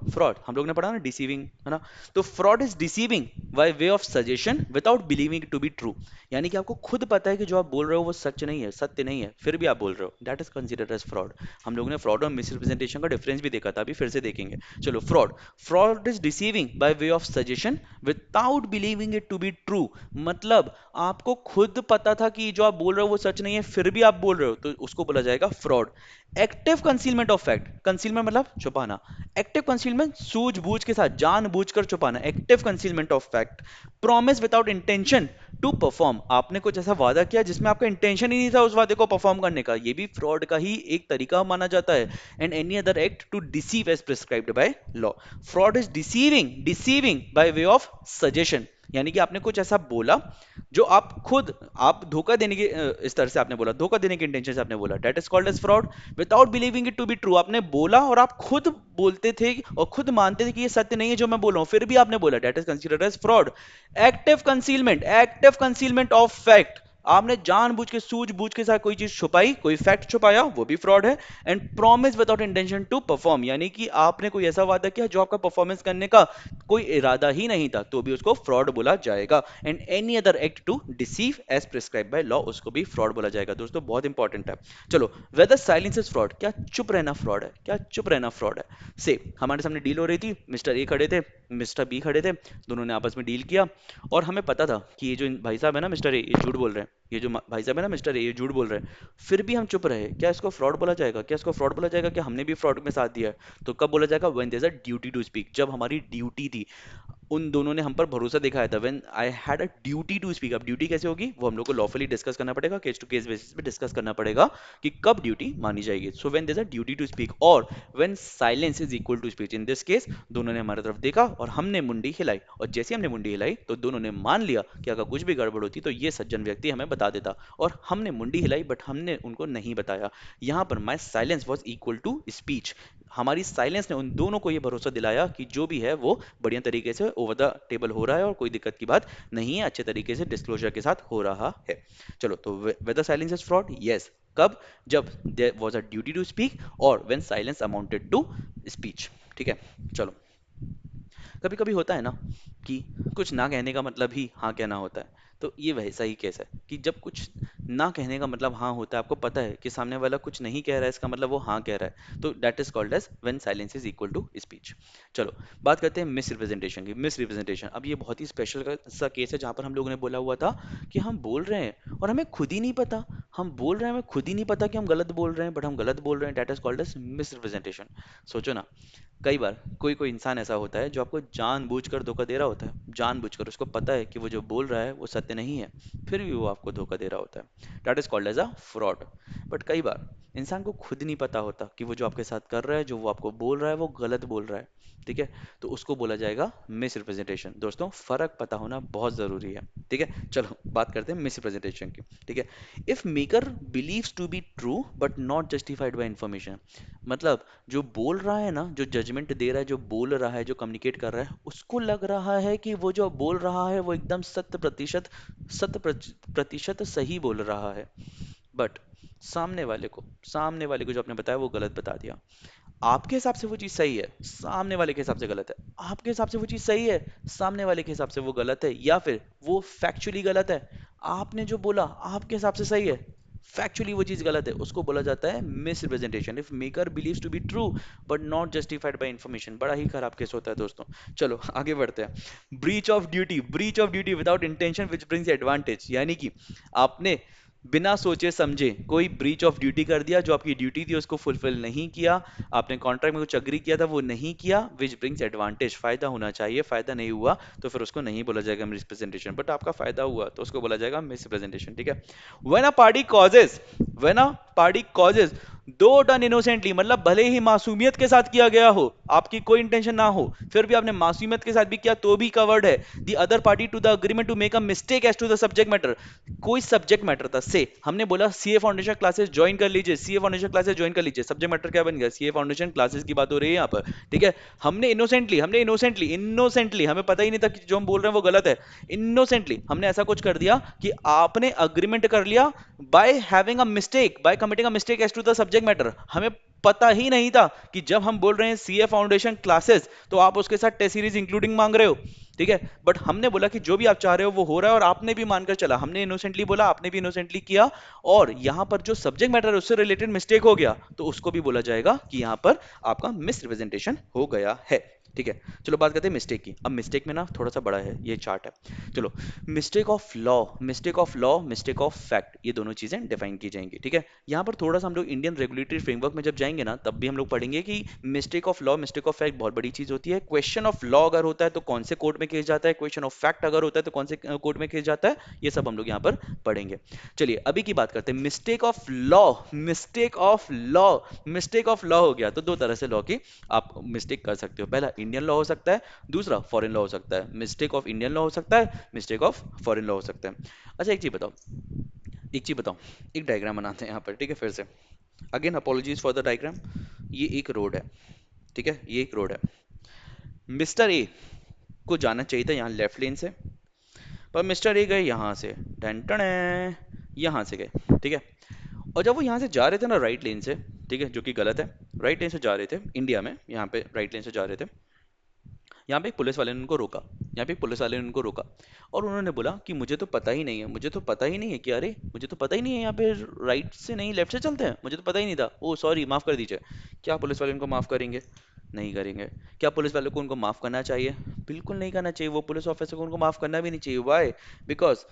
हम लोग ने पढ़ा ना, डिसीविंग, है ना. तो fraud is deceiving by way of suggestion without believing to be true. यानी कि आपको खुद पता है कि जो आप बोल रहे हो वो सच नहीं है, सत्य नहीं है, फिर भी आप बोल रहे हो. That is considered as fraud. हम लोग ने फ्रॉड और मिसरिप्रेजेंटेशन का डिफरेंस भी देखा था, अभी फिर से देखेंगे. चलो, fraud is deceiving by way of suggestion without believing it to be true. मतलब आपको खुद पता था कि जो आप बोल रहे हो वो सच नहीं है, फिर भी आप बोल रहे हो, तो उसको बोला जाएगा fraud. Active concealment of fact. Concealment मतलब छुपाना. एक्टिव कंसीलमेंट सूझबूझ के साथ, जानबूझकर छुपाना. Active concealment of fact. Promise without intention to perform. आपने कुछ ऐसा वादा किया जिसमें आपका इंटेंशन ही नहीं था उस वादे को परफॉर्म करने का, ये भी फ्रॉड का ही एक तरीका माना जाता है. And any other act to deceive as prescribed by law. Fraud is deceiving by way of suggestion. यानी कि आपने कुछ ऐसा बोला जो आप धोखा देने के इस तरह से आपने बोला, धोखा देने के इंटेंशन से आपने बोला. That is called as fraud. Without believing it to be true. आपने बोला और आप खुद बोलते थे और खुद मानते थे कि ये सत्य नहीं है जो मैं बोल रहा हूं, फिर भी आपने बोला. That is considered as fraud. Active concealment of fact. आपने जानबूझ के, सूझबूझ के साथ कोई चीज छुपाई, कोई फैक्ट छुपाया, वो भी फ्रॉड है. And promise without intention to perform. यानी कि आपने कोई ऐसा वादा किया जो आपका परफॉर्मेंस करने का कोई इरादा ही नहीं था, तो भी उसको फ्रॉड बोला जाएगा. And any other act to deceive as prescribe by law, उसको भी फ्रॉड बोला जाएगा. दोस्तों बहुत इंपॉर्टेंट है. चलो, वेदर साइलेंस इज फ्रॉड. क्या चुप रहना फ्रॉड है? से हमारे सामने डील हो रही थी, मिस्टर ए खड़े थे, मिस्टर बी खड़े थे, दोनों ने आपस में डील किया, और हमें पता था कि ये जो भाई साहब है ना मिस्टर ए, ये झूठ बोल रहे हैं, ये जो भाई साहब है ना मिस्टर ए, ये झूठ बोल रहे हैं, फिर भी हम चुप रहे. क्या इसको फ्रॉड बोला जाएगा? कि हमने भी फ्रॉड में साथ दिया है? तो कब बोला जाएगा? When there is a duty to speak. जब हमारी ड्यूटी थी, उन दोनों ने हम पर भरोसा दिखाया था. When I had a duty to speak. अब ड्यूटी कैसे होगी वो हम लोग को लॉफुली डिस्कस करना पड़ेगा, केस टू केस बेसिस पे डिस्कस करना पड़ेगा कि कब ड्यूटी मानी जाएगी. So when there is a duty to speak और when silence is equal to speech. In this case दोनों ने हमारी तरफ देखा और हमने मुंडी हिलाई, और जैसे हमने मुंडी हिलाई तो दोनों ने मान लिया कि अगर कुछ भी गड़बड़ होती तो ये सज्जन व्यक्ति हमें बता देता, और हमने मुंडी हिलाई बट हमने उनको नहीं बताया. यहां पर my silence was equal to speech. हमारी साइलेंस ने उन दोनों को ये भरोसा दिलाया कि जो भी है वो बढ़िया तरीके से ओवर द टेबल हो रहा है और कोई दिक्कत की बात नहीं है, अच्छे तरीके से डिस्क्लोजर के साथ हो रहा है. चलो, तो whether silence is fraud, yes. कब? जब there was a duty to speak और when silence amounted to speech. ठीक है. चलो, कभी कभी होता है ना कि कुछ ना कहने का मतलब ही हाँ कहना होता है. तो ये वैसा ही केस है कि जब कुछ ना कहने का मतलब हाँ होता है, आपको पता है कि सामने वाला कुछ नहीं कह रहा है, इसका मतलब वो हाँ कह रहा है, तो that is called as when silence is equal to speech. चलो, बात करते हैं मिस रिप्रेजेंटेशन की. मिस रिप्रेजेंटेशन, अब ये बहुत ही स्पेशल सा केस है जहाँ पर हम लोगों ने बोला हुआ था कि हम बोल रहे हैं और हमें खुद ही नहीं पता. हम बोल रहे हैं, हमें खुद ही नहीं पता कि हम गलत बोल रहे हैं, बट हम गलत बोल रहे हैं, that is called as misrepresentation. सोचो ना, कई बार कोई कोई इंसान ऐसा होता है जो आपको जानबूझकर धोखा दे रहा होता है, जानबूझकर, उसको पता है कि वो जो बोल रहा है वो सत्य नहीं है, फिर भी वो आपको धोखा दे रहा होता है, that is called as a fraud. But कई बार इंसान को खुद नहीं पता होता कि वो जो आपके साथ कर रहा है, जो वो आपको बोल रहा है, वो गलत बोल रहा है, ठीक है, तो उसको बोला जाएगा मिस रिप्रेजेंटेशन। दोस्तों, फर्क पता होना बहुत जरूरी है, ठीक है। चलो बात करते हैं मिस रिप्रेजेंटेशन की, ठीक है। If maker believes to be true but not justified by information, मतलब जो बोल रहा है ना, जो जजमेंट दे रहा है, जो बोल रहा है, जो कम्युनिकेट कर रहा है, उसको लग रहा है कि वो जो बोल रहा है वो एकदम शत प्रतिशत सही बोल रहा है, बट सामने वाले को जो आपने बताया वो गलत बता दिया। आपके हिसाब से वो चीज सही है, सामने वाले के हिसाब से गलत है। आपके हिसाब से वो चीज सही है, सामने वाले के हिसाब से वो गलत है, या फिर वो फैक्चुअली गलत है। आपने जो बोला आपके हिसाब से सही है, फैक्चुअली वो चीज गलत है, उसको बोला जाता है misrepresentation. If maker believes to be true but not justified by information, बड़ा ही खराब केस होता है दोस्तों। चलो आगे बढ़ते हैं। Breach of duty without intention which brings advantage, यानी कि आपने बिना सोचे समझे कोई ब्रीच ऑफ ड्यूटी कर दिया, जो आपकी ड्यूटी थी उसको फुलफिल नहीं किया, आपने कॉन्ट्रैक्ट में कुछ अग्री किया था वो नहीं किया, विच ब्रिंग्स एडवांटेज, फायदा होना चाहिए, फायदा नहीं हुआ तो फिर उसको नहीं बोला जाएगा मिसप्रेजेंटेशन, बट आपका फायदा हुआ तो उसको बोला जाएगा मिसप्रेजेंटेशन, ठीक है। व्हेन अ पार्टी कॉजेज दो डन इनोसेंटली, मतलब भले ही मासूमियत के साथ किया गया हो, आपकी कोई इंटेंशन ना हो, फिर भी आपने मासूमियत के साथ भी किया तो भी कवर्ड है। The other party to the agreement to make a mistake as to the subject matter, कोई सब्जेक्ट मैटर था, से हमने बोला सीए फाउंडेशन क्लासेस ज्वाइन कर लीजिए, सीए फाउंडेशन क्लासेस ज्वाइन कर लीजिए, सब्जेक्ट मैटर क्या बन गया, सीए फाउंडेशन क्लासेस की बात हो रही है यहाँ पर, ठीक है। हमने इनोसेंटली हमें पता ही नहीं था कि जो हम बोल रहे हैं वो गलत है, इनोसेंटली हमने ऐसा कुछ कर दिया कि आपने अग्रीमेंट कर लिया by having a mistake, by committing a mistake as to the subject matter. हमें पता ही नहीं था कि जब हम बोल रहे हैं सीए फाउंडेशन क्लासेस तो आप उसके साथ टेस्ट सीरीज इंक्लूडिंग मांग रहे हो, ठीक है। बट हमने बोला कि जो भी आप चाह रहे हो वो हो रहा है, और आपने भी मानकर चला, हमने इनोसेंटली बोला, आपने भी इनोसेंटली किया, और यहां पर जो सब्जेक्ट मैटर है उससे रिलेटेड मिस्टेक हो गया तो उसको भी बोला जाएगा कि यहां पर आपका मिस रिप्रेजेंटेशन हो गया है, ठीक है। चलो बात करते हैं मिस्टेक की। अब मिस्टेक में ना थोड़ा सा बड़ा है ये चार्ट है, चलो। Mistake of law, mistake of fact, ये दोनों चीजें डिफाइन की जाएंगी, ठीक है। यहाँ पर थोड़ा सा हम लोग इंडियन रेगुलेटरी फ्रेमवर्क में जब जाएंगे ना, तब भी हम लोग पढ़ेंगे कि mistake of law, mistake of fact बहुत बड़ी चीज होती है। क्वेश्चन ऑफ लॉ अगर होता है तो कौन से कोर्ट में केस जाता है, क्वेश्चन ऑफ फैक्ट अगर होता है तो कौन से कोर्ट में केस जाता है, ये सब हम लोग यहाँ पर पढ़ेंगे। चलिए अभी की बात करते हैं mistake of law. Mistake of law हो गया तो दो तरह से लॉ की आप मिस्टेक कर सकते हो, पहला इंडियन लॉ हो सकता है, दूसरा फॉरेन लॉ हो सकता है। मिस्टेक ऑफ इंडियन लॉ हो सकता है, मिस्टेक ऑफ फॉरेन लॉ हो सकता है। अच्छा एक चीज बताओ, एक डायग्राम बनाते हैं यहाँ पर, ठीक है, फिर से। Again apologies for the diagram. ये एक रोड है, ठीक है, ये एक रोड है। मिस्टर ए को जाना चाहिए था यहाँ लेफ्ट लेन से, पर मिस्टर ए गए यहाँ से, टन यहाँ से गए, ठीक है। और जब वो यहाँ से जा रहे थे ना राइट लेन से, ठीक है, जो कि गलत है, राइट लेन से जा रहे थे इंडिया में, यहाँ पे राइट लेन से जा रहे थे, यहाँ पे एक पुलिस वाले ने उनको रोका, यहाँ पे एक पुलिस वाले ने उनको रोका, और उन्होंने बोला कि मुझे तो पता ही नहीं है, मुझे तो पता ही नहीं है कि अरे मुझे तो पता ही नहीं है यहाँ पे राइट से नहीं लेफ्ट से चलते हैं, मुझे तो पता ही नहीं था, ओ सॉरी माफ़ कर दीजिए। क्या पुलिस वाले उनको माफ़ करेंगे? नहीं करेंगे। क्या पुलिस वाले को उनको माफ़ करना चाहिए? बिल्कुल नहीं करना चाहिए। वो पुलिस ऑफिसर को उनको माफ़ करना भी नहीं चाहिए। वाई? बिकॉज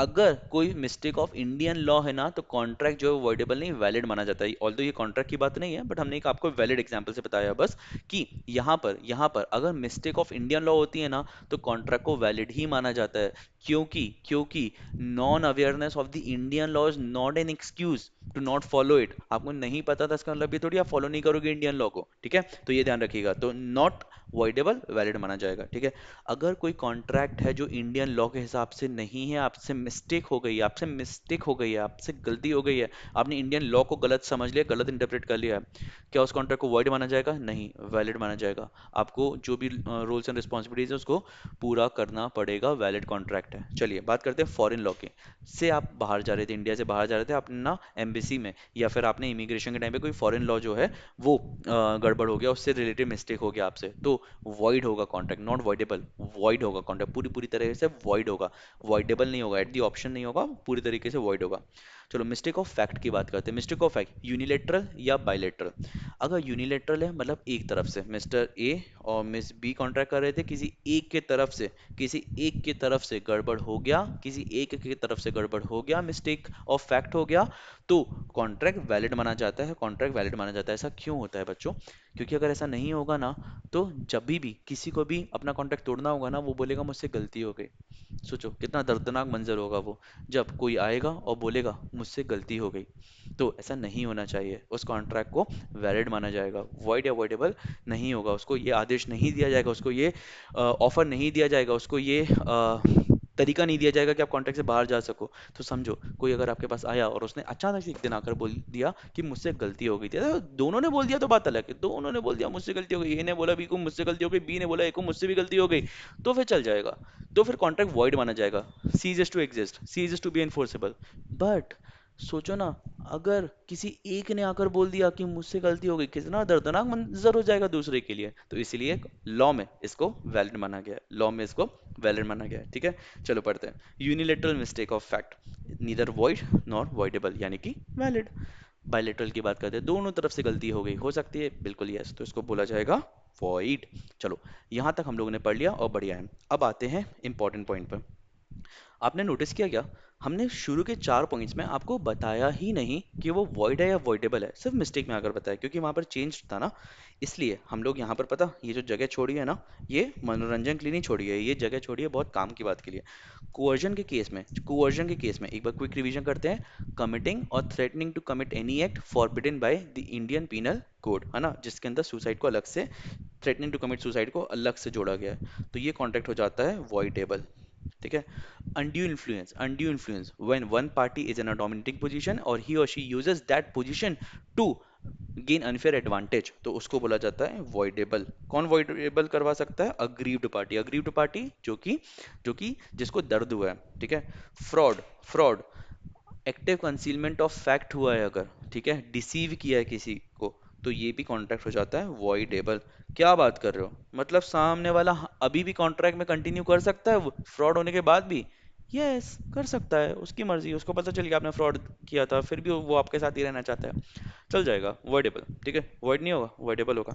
अगर कोई मिस्टेक ऑफ इंडियन लॉ है ना, तो कॉन्ट्रैक्ट जो है वॉइडेबल नहीं, वैलिड माना जाता है। ऑल्दो ये कॉन्ट्रैक्ट की बात नहीं है, बट हमने एक आपको वैलिड एग्जांपल से बताया बस, कि यहाँ पर अगर मिस्टेक ऑफ इंडियन लॉ होती है ना, तो कॉन्ट्रैक्ट को वैलिड ही माना जाता है। क्योंकि non awareness of the Indian law is not an excuse to not follow it. आपको नहीं पता था, इसका मतलब ये थोड़ी आप फॉलो नहीं करोगे इंडियन लॉ को, ठीक है। तो ये ध्यान रखिएगा, तो नॉट वॉइडेबल वैलिड माना जाएगा, ठीक है। अगर कोई कॉन्ट्रैक्ट है जो इंडियन लॉ के हिसाब से नहीं है, आपसे मिस्टेक हो गई है, आपसे गलती हो गई है, आपने इंडियन लॉ को गलत समझ लिया, गलत इंटरप्रेट कर लिया है, क्या उस कॉन्ट्रैक्ट को वॉइड माना जाएगा? नहीं, वैलिड माना जाएगा। आपको जो भी रूल्स एंड रिस्पॉन्सिबिलिटीज है उसको पूरा करना पड़ेगा, वैलिड कॉन्ट्रैक्ट है। चलिए बात करते हैं फॉरेन लॉ की। से आप बाहर जा रहे थे, इंडिया से बाहर जा रहे थे, आपने ना एम्बेसी में या फिर आपने इमिग्रेशन के टाइम पे कोई फॉरेन लॉ जो है वो गड़बड़ हो गया, उससे रिलेटेड मिस्टेक हो गया आपसे, तो वॉइड होगा कॉन्ट्रैक्ट, नॉट वॉइडेबल, वॉइड होगा कॉन्ट्रैक्ट, पूरी पूरी तरह से वॉइड होगा। वॉइडेबल नहीं होगा, एट दी ऑप्शन नहीं होगा, पूरी तरीके से वॉइड होगा। चलो मिस्टेक ऑफ फैक्ट की बात करते हैं। मिस्टेक ऑफ फैक्ट यूनिलेटरल या बायलेटरल। अगर यूनिलेटरल है मतलब एक तरफ से, मिस्टर ए और मिस बी कॉन्ट्रैक्ट कर रहे थे, किसी एक के तरफ से गड़बड़ गड़बड़ हो गया, किसी एक की तरफ से गड़बड़ हो गया, मिस्टेक ऑफ फैक्ट हो गया, तो कॉन्ट्रैक्ट वैलिड माना जाता है, कॉन्ट्रैक्ट वैलिड माना जाता है। ऐसा क्यों होता है बच्चों? क्योंकि अगर ऐसा नहीं होगा ना, तो जब भी किसी को भी अपना कॉन्ट्रैक्ट तोड़ना होगा ना, वो बोलेगा मुझसे गलती हो गई। सोचो कितना दर्दनाक मंजर होगा वो, जब कोई आएगा और बोलेगा मुझसे गलती हो गई। तो ऐसा नहीं होना चाहिए, उस कॉन्ट्रैक्ट को वैलिड माना जाएगा, वॉइड या वॉइडेबल नहीं होगा, उसको ये आदेश नहीं दिया जाएगा, उसको ये ऑफर नहीं दिया जाएगा, उसको ये तरीका नहीं दिया जाएगा कि आप कॉन्ट्रैक्ट से बाहर जा सको। तो समझो कोई अगर आपके पास आया और उसने अचानक से एक दिन आकर बोल दिया कि मुझसे गलती हो गई थी, तो दोनों ने बोल दिया तो बात अलग है, दोनों ने बोल दिया मुझसे गलती हो गई, ए ने बोला बी को मुझसे गलती हो गई, बी ने बोला ए को मुझसे भी गलती हो गई, तो फिर चल जाएगा, तो फिर कॉन्ट्रैक्ट वॉइड माना जाएगा, ceases to exist, ceases to be enforceable. But सोचो ना, अगर किसी एक ने आकर बोल दिया कि मुझसे गलती हो गई, कितना दर्दनाक मंजर हो जाएगा दूसरे के लिए। तो इसीलिए लॉ में इसको वैलिड माना गया है, लॉ में इसको वैलिड माना गया है। ठीक है, चलो पढ़ते हैं। Unilateral mistake of fact, neither void nor voidable, यानी कि वैलिड। बायलेटरल की बात करते हैं, दोनों तरफ से गलती हो गई, हो सकती है, बिल्कुल यस, तो इसको बोला जाएगा वॉइड। चलो यहां तक हम लोगों ने पढ़ लिया और बढ़िया है। अब आते हैं इंपॉर्टेंट पॉइंट पर। आपने नोटिस किया क्या, हमने शुरू के 4 पॉइंट्स में आपको बताया ही नहीं कि वो वॉइड है या वॉइडेबल है, सिर्फ मिस्टेक में आकर बताया, क्योंकि वहां पर चेंज था ना। इसलिए हम लोग यहाँ पर, पता, ये जो जगह छोड़ी है ना, ये मनोरंजन के लिए नहीं छोड़ी है, ये जगह छोड़ी है बहुत काम की बात के लिए। कोअर्जन के केस में एक बार क्विक रिवीजन करते हैं। कमिटिंग और threatening to commit any act forbidden by the Indian penal Code, है ना, जिसके अंदर सुसाइड को अलग से, थ्रेटनिंग टू कमिट सुसाइड को अलग से जोड़ा गया है, तो ये कॉन्ट्रैक्ट हो जाता है वॉइडेबल। ठीक है। Undue influence when one party is in a dominating position or he or she uses that position to gain unfair advantage, तो उसको बोला जाता है वॉइडेबल। कौन वॉइडेबल करवा सकता है? अग्रीव्ड पार्टी, अग्रीव्ड पार्टी जो कि जिसको दर्द हुआ है। ठीक है। Fraud, fraud active concealment of fact हुआ है अगर, ठीक है, डिसीव किया है किसी को, तो ये भी कॉन्ट्रैक्ट हो जाता है वॉइडेबल। क्या बात कर रहे हो, मतलब सामने वाला अभी भी कॉन्ट्रैक्ट में कंटिन्यू कर सकता है फ्रॉड होने के बाद भी? यस, कर सकता है, उसकी मर्जी, उसको पता चल गया आपने फ्रॉड किया था, फिर भी वो आपके साथ ही रहना चाहता है, चल जाएगा वॉइडेबल। ठीक है, वॉइड नहीं होगा, वॉइडेबल होगा।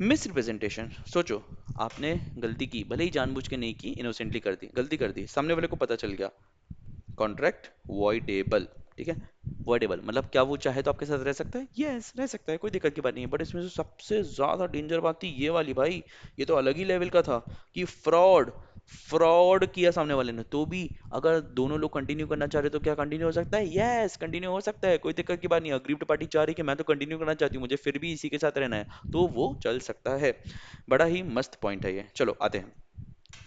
मिस रिप्रेजेंटेशन, सोचो आपने गलती की, भले ही जानबूझ के नहीं की, इनोसेंटली कर दी, गलती कर दी, सामने वाले को पता चल गया, कॉन्ट्रैक्ट वॉइडेबल। ठीक है, वॉइडेबल मतलब क्या वो चाहे तो आपके साथ रह सकता है? यस, रह सकता है, कोई दिक्कत की बात नहीं है। बट इसमें से सबसे ज्यादा डेंजर बात थी ये वाली भाई, ये तो अलग ही लेवल का था, कि फ्रॉड, फ्रॉड किया सामने वाले ने, तो भी अगर दोनों लोग कंटिन्यू करना चाह रहे तो क्या कंटिन्यू हो सकता है? यस, कंटिन्यू हो सकता है, कोई दिक्कत की बात नहीं। अग्रीव्ड पार्टी चाह रही कि मैं तो कंटिन्यू करना चाहती हूँ, मुझे फिर भी इसी के साथ रहना है, तो वो चल सकता है। बड़ा ही मस्त पॉइंट है ये। चलो आते हैं।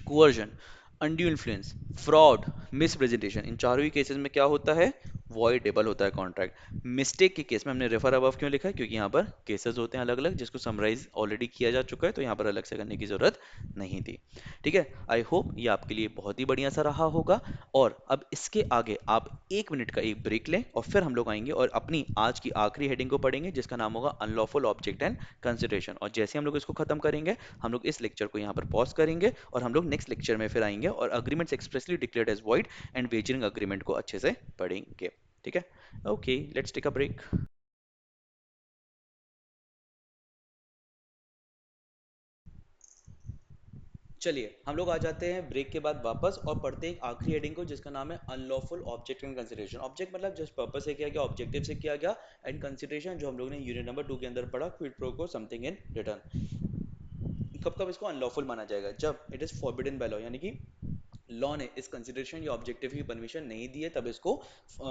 coercion, undue influence, फ्रॉड, मिसप्रेजेंटेशन, इन चारों ही केसेस में क्या होता है? वॉइडेबल होता है कॉन्ट्रैक्ट। मिस्टेक के केस में हमने रेफर अबव क्यों लिखा है? क्योंकि यहाँ पर केसेस होते हैं अलग अलग, जिसको समराइज ऑलरेडी किया जा चुका है, तो यहाँ पर अलग से करने की जरूरत नहीं थी। ठीक है, आई होप ये आपके लिए बहुत ही बढ़िया सा रहा होगा। और अब इसके आगे आप 1 मिनट का एक ब्रेक लें और फिर हम लोग आएंगे और अपनी आज की आखिरी हेडिंग को पढ़ेंगे, जिसका नाम होगा अनलॉफुल ऑब्जेक्ट एंड कंसिडरेशन। और जैसे हम लोग इसको खत्म करेंगे, हम लोग इस लेक्चर को यहाँ पर पॉज करेंगे और हम लोग नेक्स्ट लेक्चर में फिर आएंगे और agreements expressly declared as void and wagering agreement को अच्छे से पढ़ेंगे। ठीक है, okay, let's take a break. चलिए हम लोग आ जाते हैं ब्रेक के बाद वापस और पढ़ते हैं एक आखिरी हेडिंग को, जिसका नाम है unlawful object and consideration. Object मतलब जस्ट पर्पस से किया गया, ऑब्जेक्टिव से किया गया, एंड कंसिडरेशन जो हम लोग ने यूनिट नंबर 2 के अंदर पढ़ा, क्विड प्रो को समथिंग इन रिटर्न। कब कब इसको अनलॉफुल माना जाएगा? जब it is forbidden by law, यानी कि लॉ ने इस कंसिडरेशन या ऑब्जेक्टिव की परमिशन नहीं दी है, तब इसको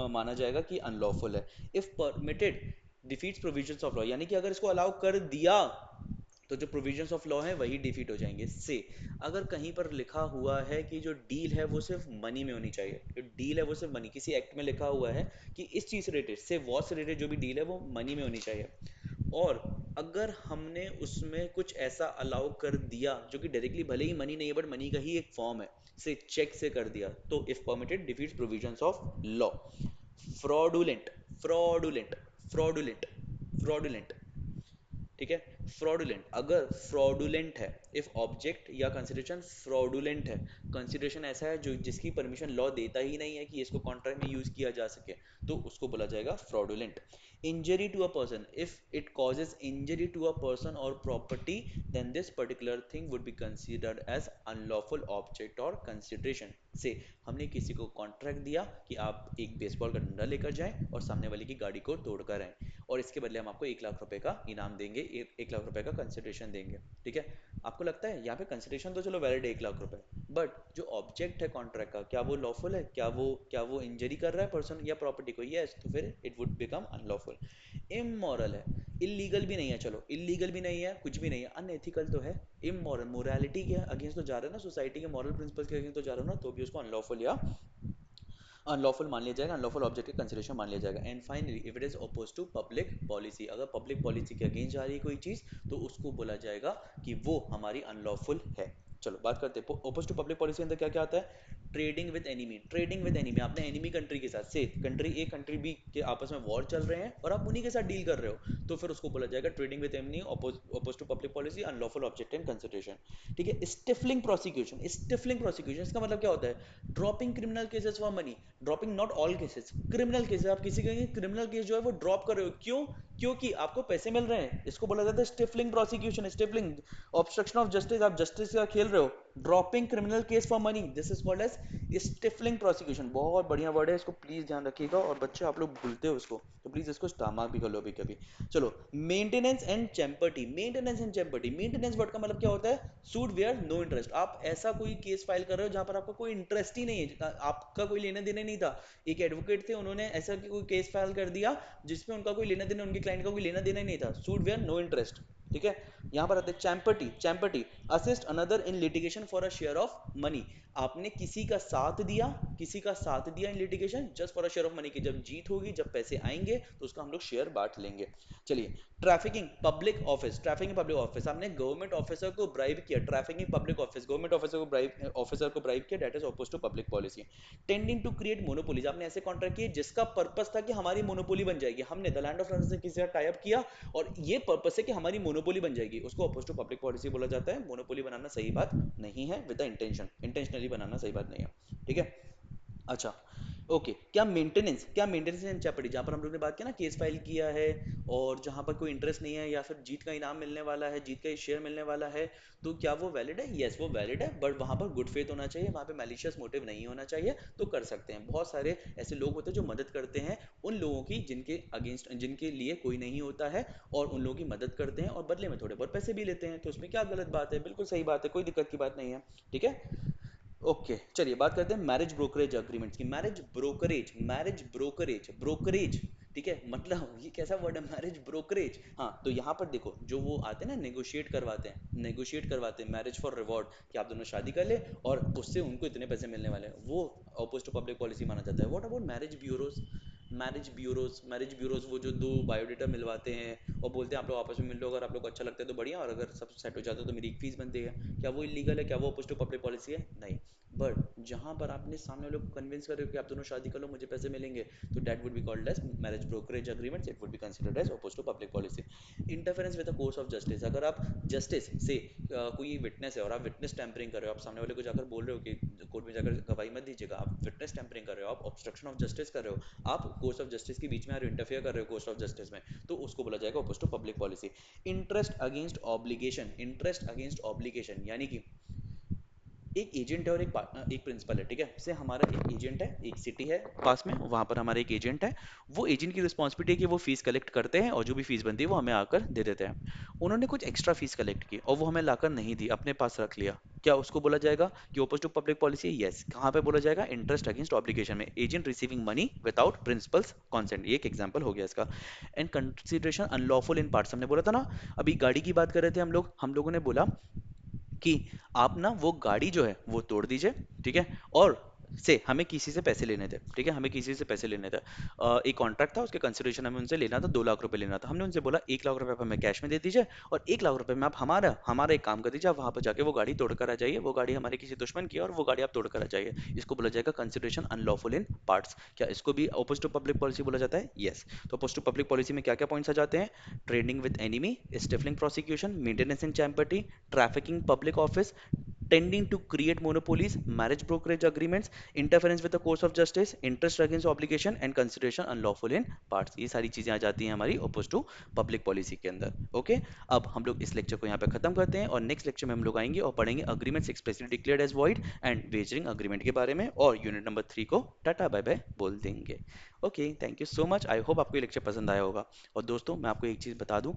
माना जाएगा कि अनलॉफुल है। If permitted defeats provisions of law, यानी कि अगर इसको अलाउ कर दिया तो जो प्रोविजंस ऑफ लॉ है वही डिफीट हो जाएंगे। से अगर कहीं पर लिखा हुआ है कि जो डील है वो सिर्फ मनी में होनी चाहिए, जो डील है वो सिर्फ मनी, किसी एक्ट में लिखा हुआ है कि इस चीज से रिलेटेड, से वॉर से रिलेटेड जो भी डील है वो मनी में होनी चाहिए, और अगर हमने उसमें कुछ ऐसा अलाउ कर दिया जो कि डायरेक्टली भले ही मनी नहीं है बट मनी का ही एक फॉर्म है, से चेक से कर दिया, तो if permitted defeats provisions of law. Fraudulent, fraudulent, fraudulent, fraudulent, ठीक है, फ्रॉडुलेंट, अगर फ्रॉडुलेंट है, इफ ऑब्जेक्ट या कंसिडरेशन फ्रॉडुलेंट है, कंसिडरेशन ऐसा है जो जिसकी परमिशन लॉ देता ही नहीं है कि इसको कॉन्ट्रैक्ट में यूज किया जा सके, तो उसको बोला जाएगा fraudulent. Injury to a person, if it causes injury to a person or property, then this particular thing would be considered as unlawful object or consideration। से हमने किसी को कॉन्ट्रैक्ट दिया कि आप एक बेसबॉल का डंडा लेकर जाएं और सामने वाले की गाड़ी को तोड़कर आएं, और इसके बदले हम आपको 1 लाख रुपए का इनाम देंगे, 1 लाख रुपए का कंसिडरेशन देंगे। ठीक है, आपको लगता है यहाँ पे कंसिडरेशन तो चलो वैलिड 1 लाख रुपए, बट जो ऑब्जेक्ट है कॉन्ट्रैक्ट का, क्या वो लॉफुल है, क्या वो इंजरी कर रहा है पर्सन या प्रॉपर्टी को, यस, तो फिर it would become unlawful. Immoral है, इलीगल भी नहीं है, चलो इलीगल भी नहीं है, कुछ भी नहीं है, अनएथिकल तो है, इमोरल, मोरालिटी के अगेंस्ट तो जा रहे हो ना, सोसाइटी के मॉरल प्रिंसिपल्स के अगेंस्ट तो जा रहे हो ना, तो भी उसको अनलॉफुल या अनलॉफुल मान लिया जाएगा, अनलॉफुल ऑब्जेक्ट के कंसिडरेशन मान लिया जाएगा। And finally if it is opposed to public policy, अगर पब्लिक पॉलिसी के अगेंस्ट जा रही है कोई चीज, तो उसको बोला जाएगा कि वो हमारी अनलॉफुल है। चलो बात करते हैं अपोज टू पब्लिक पॉलिसी के अंदर क्या क्या आता है। Trading with enemy, trading with enemy, आपने एनिमी कंट्री के साथ, से कंट्री ए कंट्री बी के आपस में वॉर चल रहे हैं और आप उन्हीं के साथ डील कर रहे हो, तो फिर उसको बोला जाएगा trading with enemy, opposed to public policy, unlawful object and consideration. ठीक है, स्टिफलिंग प्रोसिक्यूशन, स्टिफलिंग प्रोसिक्यूशन इसका मतलब क्या होता है, dropping criminal cases for money, dropping not all cases, criminal cases, आप किसी का क्रिमिनल केस जो है वो ड्रॉप कर रहे हो, क्यों, क्योंकि आपको पैसे मिल रहे हैं, इसको बोला जाता है stifling prosecution, stifling, obstruction of justice, आप जस्टिस का खेल रहे हो, dropping criminal case for money, this is called as stifling prosecution. बहुत बढ़िया वर्ड है, इसको प्लीज ध्यान रखिएगा, और बच्चे आप लोग भूलते हो उसको, तो प्लीज इसको स्टामार्क भी कर लो अभी कभी। चलो, maintenance and champerty, maintenance and champerty, maintenance word का मतलब क्या होता है, सूट वेयर नो इंटरेस्ट, आप ऐसा कोई केस फाइल कर रहे हो जहां पर आपका कोई इंटरेस्ट ही नहीं है, आपका कोई लेना देना नहीं था, एक एडवोकेट थे, उन्होंने ऐसा कोई केस फाइल कर दिया जिसमें उनका कोई लेना देना, उनके क्लाइंट का कोई लेना देना ही नहीं था, सूट वेयर नो इंटरेस्ट। ठीक है, यहां पर आते हैं champerty, champerty, assist another in litigation for a share of money, आपने किसी का साथ दिया, किसी का साथ दिया in litigation just for a share of money, की जब जीत होगी, जब पैसे आएंगे तो उसका हम लोग शेयर बांट लेंगे। चलिए, trafficking public office, trafficking public office, आपने गवर्नमेंट ऑफिसर को ब्राइब किया, trafficking public office, government officer को ब्राइब किया, that is opposed to public policy. Tending to create monopolies, आपने ऐसे कॉन्ट्रैक्ट किए जिसका पर्पस था कि हमारी मोनोपोली बन जाएगी, हमने द लैंड ऑफ से किसी का टाई अप किया और ये पर्पस है कि हमारी मोनोपोली बन जाएगी, उसको अपोज टू पब्लिक पॉलिसी बोला जाता है। मोनोपोली बनाना सही बात नहीं है, विद द इंटेंशन, इंटेंशनली बनाना सही बात नहीं है। ठीक है, अच्छा, ओके, क्या मेंटेनेंस एंड चैपर्टी, जहां पर हम लोग ने बात किया ना, केस फाइल किया है और जहां पर कोई इंटरेस्ट नहीं है या फिर जीत का इनाम मिलने वाला है, जीत का शेयर मिलने वाला है, तो क्या वो वैलिड है, यस वो वैलिड है, बट वहां पर गुड फेथ होना चाहिए, वहां पे मैलिशियस मोटिव नहीं होना चाहिए, तो कर सकते हैं। बहुत सारे ऐसे लोग होते हैं जो मदद करते हैं उन लोगों की जिनके अगेंस्ट, जिनके लिए कोई नहीं होता है, और उन लोगों की मदद करते हैं और बदले में थोड़े बहुत पैसे भी लेते हैं, तो उसमें क्या गलत बात है, बिल्कुल सही बात है, कोई दिक्कत की बात नहीं है। ठीक है, ओके, चलिए बात करते हैं मैरिज ब्रोकरेज अग्रीमेंट्स की। Marriage brokerage, marriage brokerage, brokerage, ठीक है, मतलब ये कैसा वर्ड है, मैरिज ब्रोकरेज। हाँ, तो यहाँ पर देखो, जो वो आते हैं ना, नेगोशिएट करवाते हैं मैरिज फॉर रिवॉर्ड, कि आप दोनों शादी कर ले और उससे उनको इतने पैसे मिलने वाले हैं, वो अपोज टू पब्लिक पॉलिसी माना जाता है। What about marriage bureaus, marriage bureaus वो जो दो बायोडेटा मिलवाते हैं और बोलते हैं आप लोग आपस में मिल लो, अगर आप लोग को अच्छा लगता है तो बढ़िया, और अगर सब सेट हो जाता है तो मेरी एक फीस बनती है, क्या वो इलीगल है, क्या वो अपोज टू पब्लिक पॉलिसी है, नहीं। बट जहां पर आपने सामने लोग को कन्विंस कर रहे हो कि आप दोनों शादी कर लो, मुझे पैसे मिलेंगे, तो that would be called as marriage brokerage agreements, it would be considered as opposed to public policy. Interference with the course of justice, अगर आप जस्टिस से कोई विटनेस है और आप विटनेस टैंपरिंग कर रहे हो, आप सामने वाले को जाकर बोल रहे हो कि कोर्ट में जाकर गवाही मत दीजिएगा, आप विटनेस टैंपरिंग कर रहे हो, आप ऑब्स्ट्रक्शन ऑफ जस्टिस कर रहे हो, आप कोर्स ऑफ जस्टिस के बीच में आ रहे हो, इंटरफेयर कर रहे हो कोर्स ऑफ जस्टिस में, तो उसको बोला जाएगा opposed to public policy. Interest against obligation, interest against obligation यानी कि एक एजेंट है और एक प्रिंसिपल है। ठीक है, से हमारा एक एजेंट है, एक सिटी है पास में, वहां पर हमारा एक एजेंट है, वो एजेंट की रिस्पॉन्सिबिलिटी है कि वो फीस कलेक्ट करते हैं और जो भी फीस बनती है वो हमें आकर दे देते हैं। उन्होंने कुछ एक्स्ट्रा फीस कलेक्ट की और वो हमें लाकर नहीं दी, अपने पास रख लिया, क्या उसको बोला जाएगा कि opposed to public policy, yes. कहाँ पे बोला जाएगा, इंटरेस्ट अगेंस्ट ऑब्लिगेशन में, agent receiving money without principal's consent, ये एक एग्जांपल हो गया इसका। And consideration unlawful in parts, हमने बोला था ना, अभी गाड़ी की बात कर रहे थे हम लोगों ने बोला कि आप ना वो गाड़ी जो है वो तोड़ दीजिए, ठीक है, और से हमें किसी से पैसे लेने थे, ठीक है, हमें किसी से पैसे लेने थे। एक कॉन्ट्रैक्ट था, उसके कंसिडरेशन हमें उनसे लेना था, 2 लाख रुपए लेना था। हमने उनसे बोला 1 लाख रुपए आप हमें कैश में दे दीजिए और 1 लाख रुपए में आप हमारा हमारा एक काम कर दीजिए, आप वहां पर जाके वो गाड़ी तोड़ कर आ जाइए, वो गाड़ी हमारे किसी दुश्मन की है और वो गाड़ी आप तोड़ कर आ जाइए। इसको बोला जाएगा कंसिडरेशन अनलॉफुल इन पार्ट्स। क्या इसको भी अपोज टू पब्लिक पॉलिसी बोला जाता है? यस। तो अपोज टू पब्लिक पॉलिसी में क्या क्या पॉइंट्स आ जाते हैं? Trading with enemy, stifling prosecution, maintenance in champerty, trafficking public office, tending to create monopolies, marriage brokerage agreements, interference with the course of justice, interest against obligation and consideration unlawful in parts। ये सारी चीजें आ जाती हैं हमारी oppose to public policy के अंदर। Okay, अब हम लोग इस लेक्चर को यहाँ पे खत्म करते हैं और नेक्स्ट लेक्चर में हम लोग आएंगे और पढ़ेंगे agreements expressly declared as void and wagering agreement के बारे में, और यूनिट नंबर 3 को टाटा बाय बाय बोल देंगे। Okay, thank you so much, I hope आपको ये लेक्चर पसंद आया होगा। और दोस्तों मैं आपको एक चीज़ बता दूं,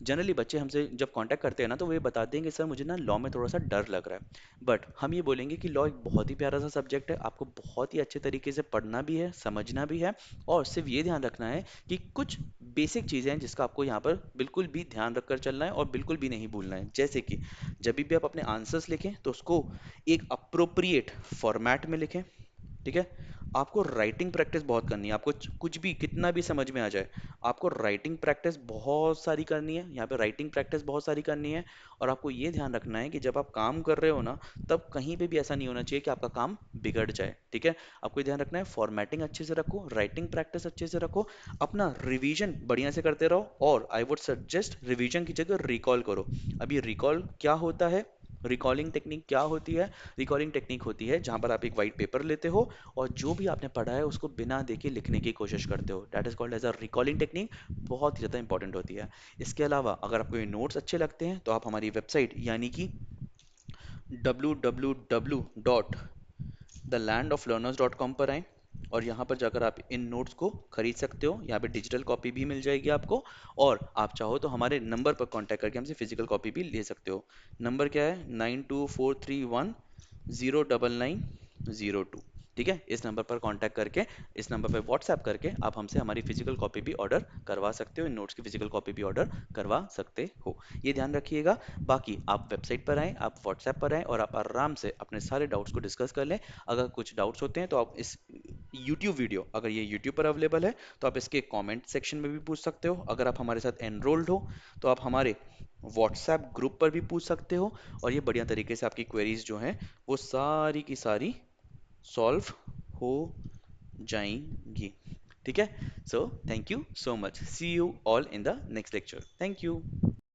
जनरली बच्चे हमसे जब कांटेक्ट करते हैं ना, तो वो ये बताते हैं कि सर मुझे ना लॉ में थोड़ा सा डर लग रहा है। बट हम ये बोलेंगे कि लॉ एक बहुत ही प्यारा सा सब्जेक्ट है, आपको बहुत ही अच्छे तरीके से पढ़ना भी है, समझना भी है, और सिर्फ ये ध्यान रखना है कि कुछ बेसिक चीज़ें हैं जिसका आपको यहाँ पर बिल्कुल भी ध्यान रखकर चलना है और बिल्कुल भी नहीं भूलना है। जैसे कि जब भी आप अपने आंसर्स लिखें तो उसको एक अप्रोप्रिएट फॉर्मेट में लिखें, ठीक है। आपको राइटिंग प्रैक्टिस बहुत करनी है, आपको कुछ भी कितना भी समझ में आ जाए, आपको राइटिंग प्रैक्टिस बहुत सारी करनी है, यहाँ पे राइटिंग प्रैक्टिस बहुत सारी करनी है। और आपको ये ध्यान रखना है कि जब आप काम कर रहे हो ना, तब कहीं पे भी ऐसा नहीं होना चाहिए कि आपका काम बिगड़ जाए, ठीक है। आपको ये ध्यान रखना है, फॉर्मेटिंग अच्छे से रखो, राइटिंग प्रैक्टिस अच्छे से रखो, अपना रिवीजन बढ़िया से करते रहो, और आई वुड सजेस्ट रिवीजन की जगह रिकॉल करो। अभी रिकॉल क्या होता है, रिकॉलिंग टेक्निक क्या होती है? रिकॉलिंग टेक्निक होती है जहां पर आप एक वाइट पेपर लेते हो और जो भी आपने पढ़ा है उसको बिना देखे लिखने की कोशिश करते हो, that is called as a recalling technique. बहुत ही ज़्यादा इंपॉर्टेंट होती है। इसके अलावा अगर आपको ये नोट्स अच्छे लगते हैं तो आप हमारी वेबसाइट यानी कि www.thelandoflearners.com पर आएँ और यहाँ पर जाकर आप इन नोट्स को खरीद सकते हो। यहाँ पे डिजिटल कॉपी भी मिल जाएगी आपको, और आप चाहो तो हमारे नंबर पर कांटेक्ट करके हमसे फिजिकल कॉपी भी ले सकते हो। नंबर क्या है? 9243109902। ठीक है, इस नंबर पर कांटेक्ट करके, इस नंबर पर व्हाट्सएप करके आप हमसे हमारी फिजिकल कॉपी भी ऑर्डर करवा सकते हो, इन नोट्स की फिजिकल कॉपी भी ऑर्डर करवा सकते हो। ये ध्यान रखिएगा। बाकी आप वेबसाइट पर आएँ, आप व्हाट्सएप पर आएँ और आप आराम से अपने सारे डाउट्स को डिस्कस कर लें। अगर कुछ डाउट्स होते हैं तो आप इस यूट्यूब वीडियो, अगर ये यूट्यूब पर अवेलेबल है तो आप इसके कमेंट सेक्शन में भी पूछ सकते हो। अगर आप हमारे साथ एनरोल्ड हो तो आप हमारे व्हाट्सएप ग्रुप पर भी पूछ सकते हो, और ये बढ़िया तरीके से आपकी क्वेरीज जो हैं वो सारी की सारी सॉल्व हो जाएंगी। ठीक है, so thank you so much, see you all in the next lecture, thank you.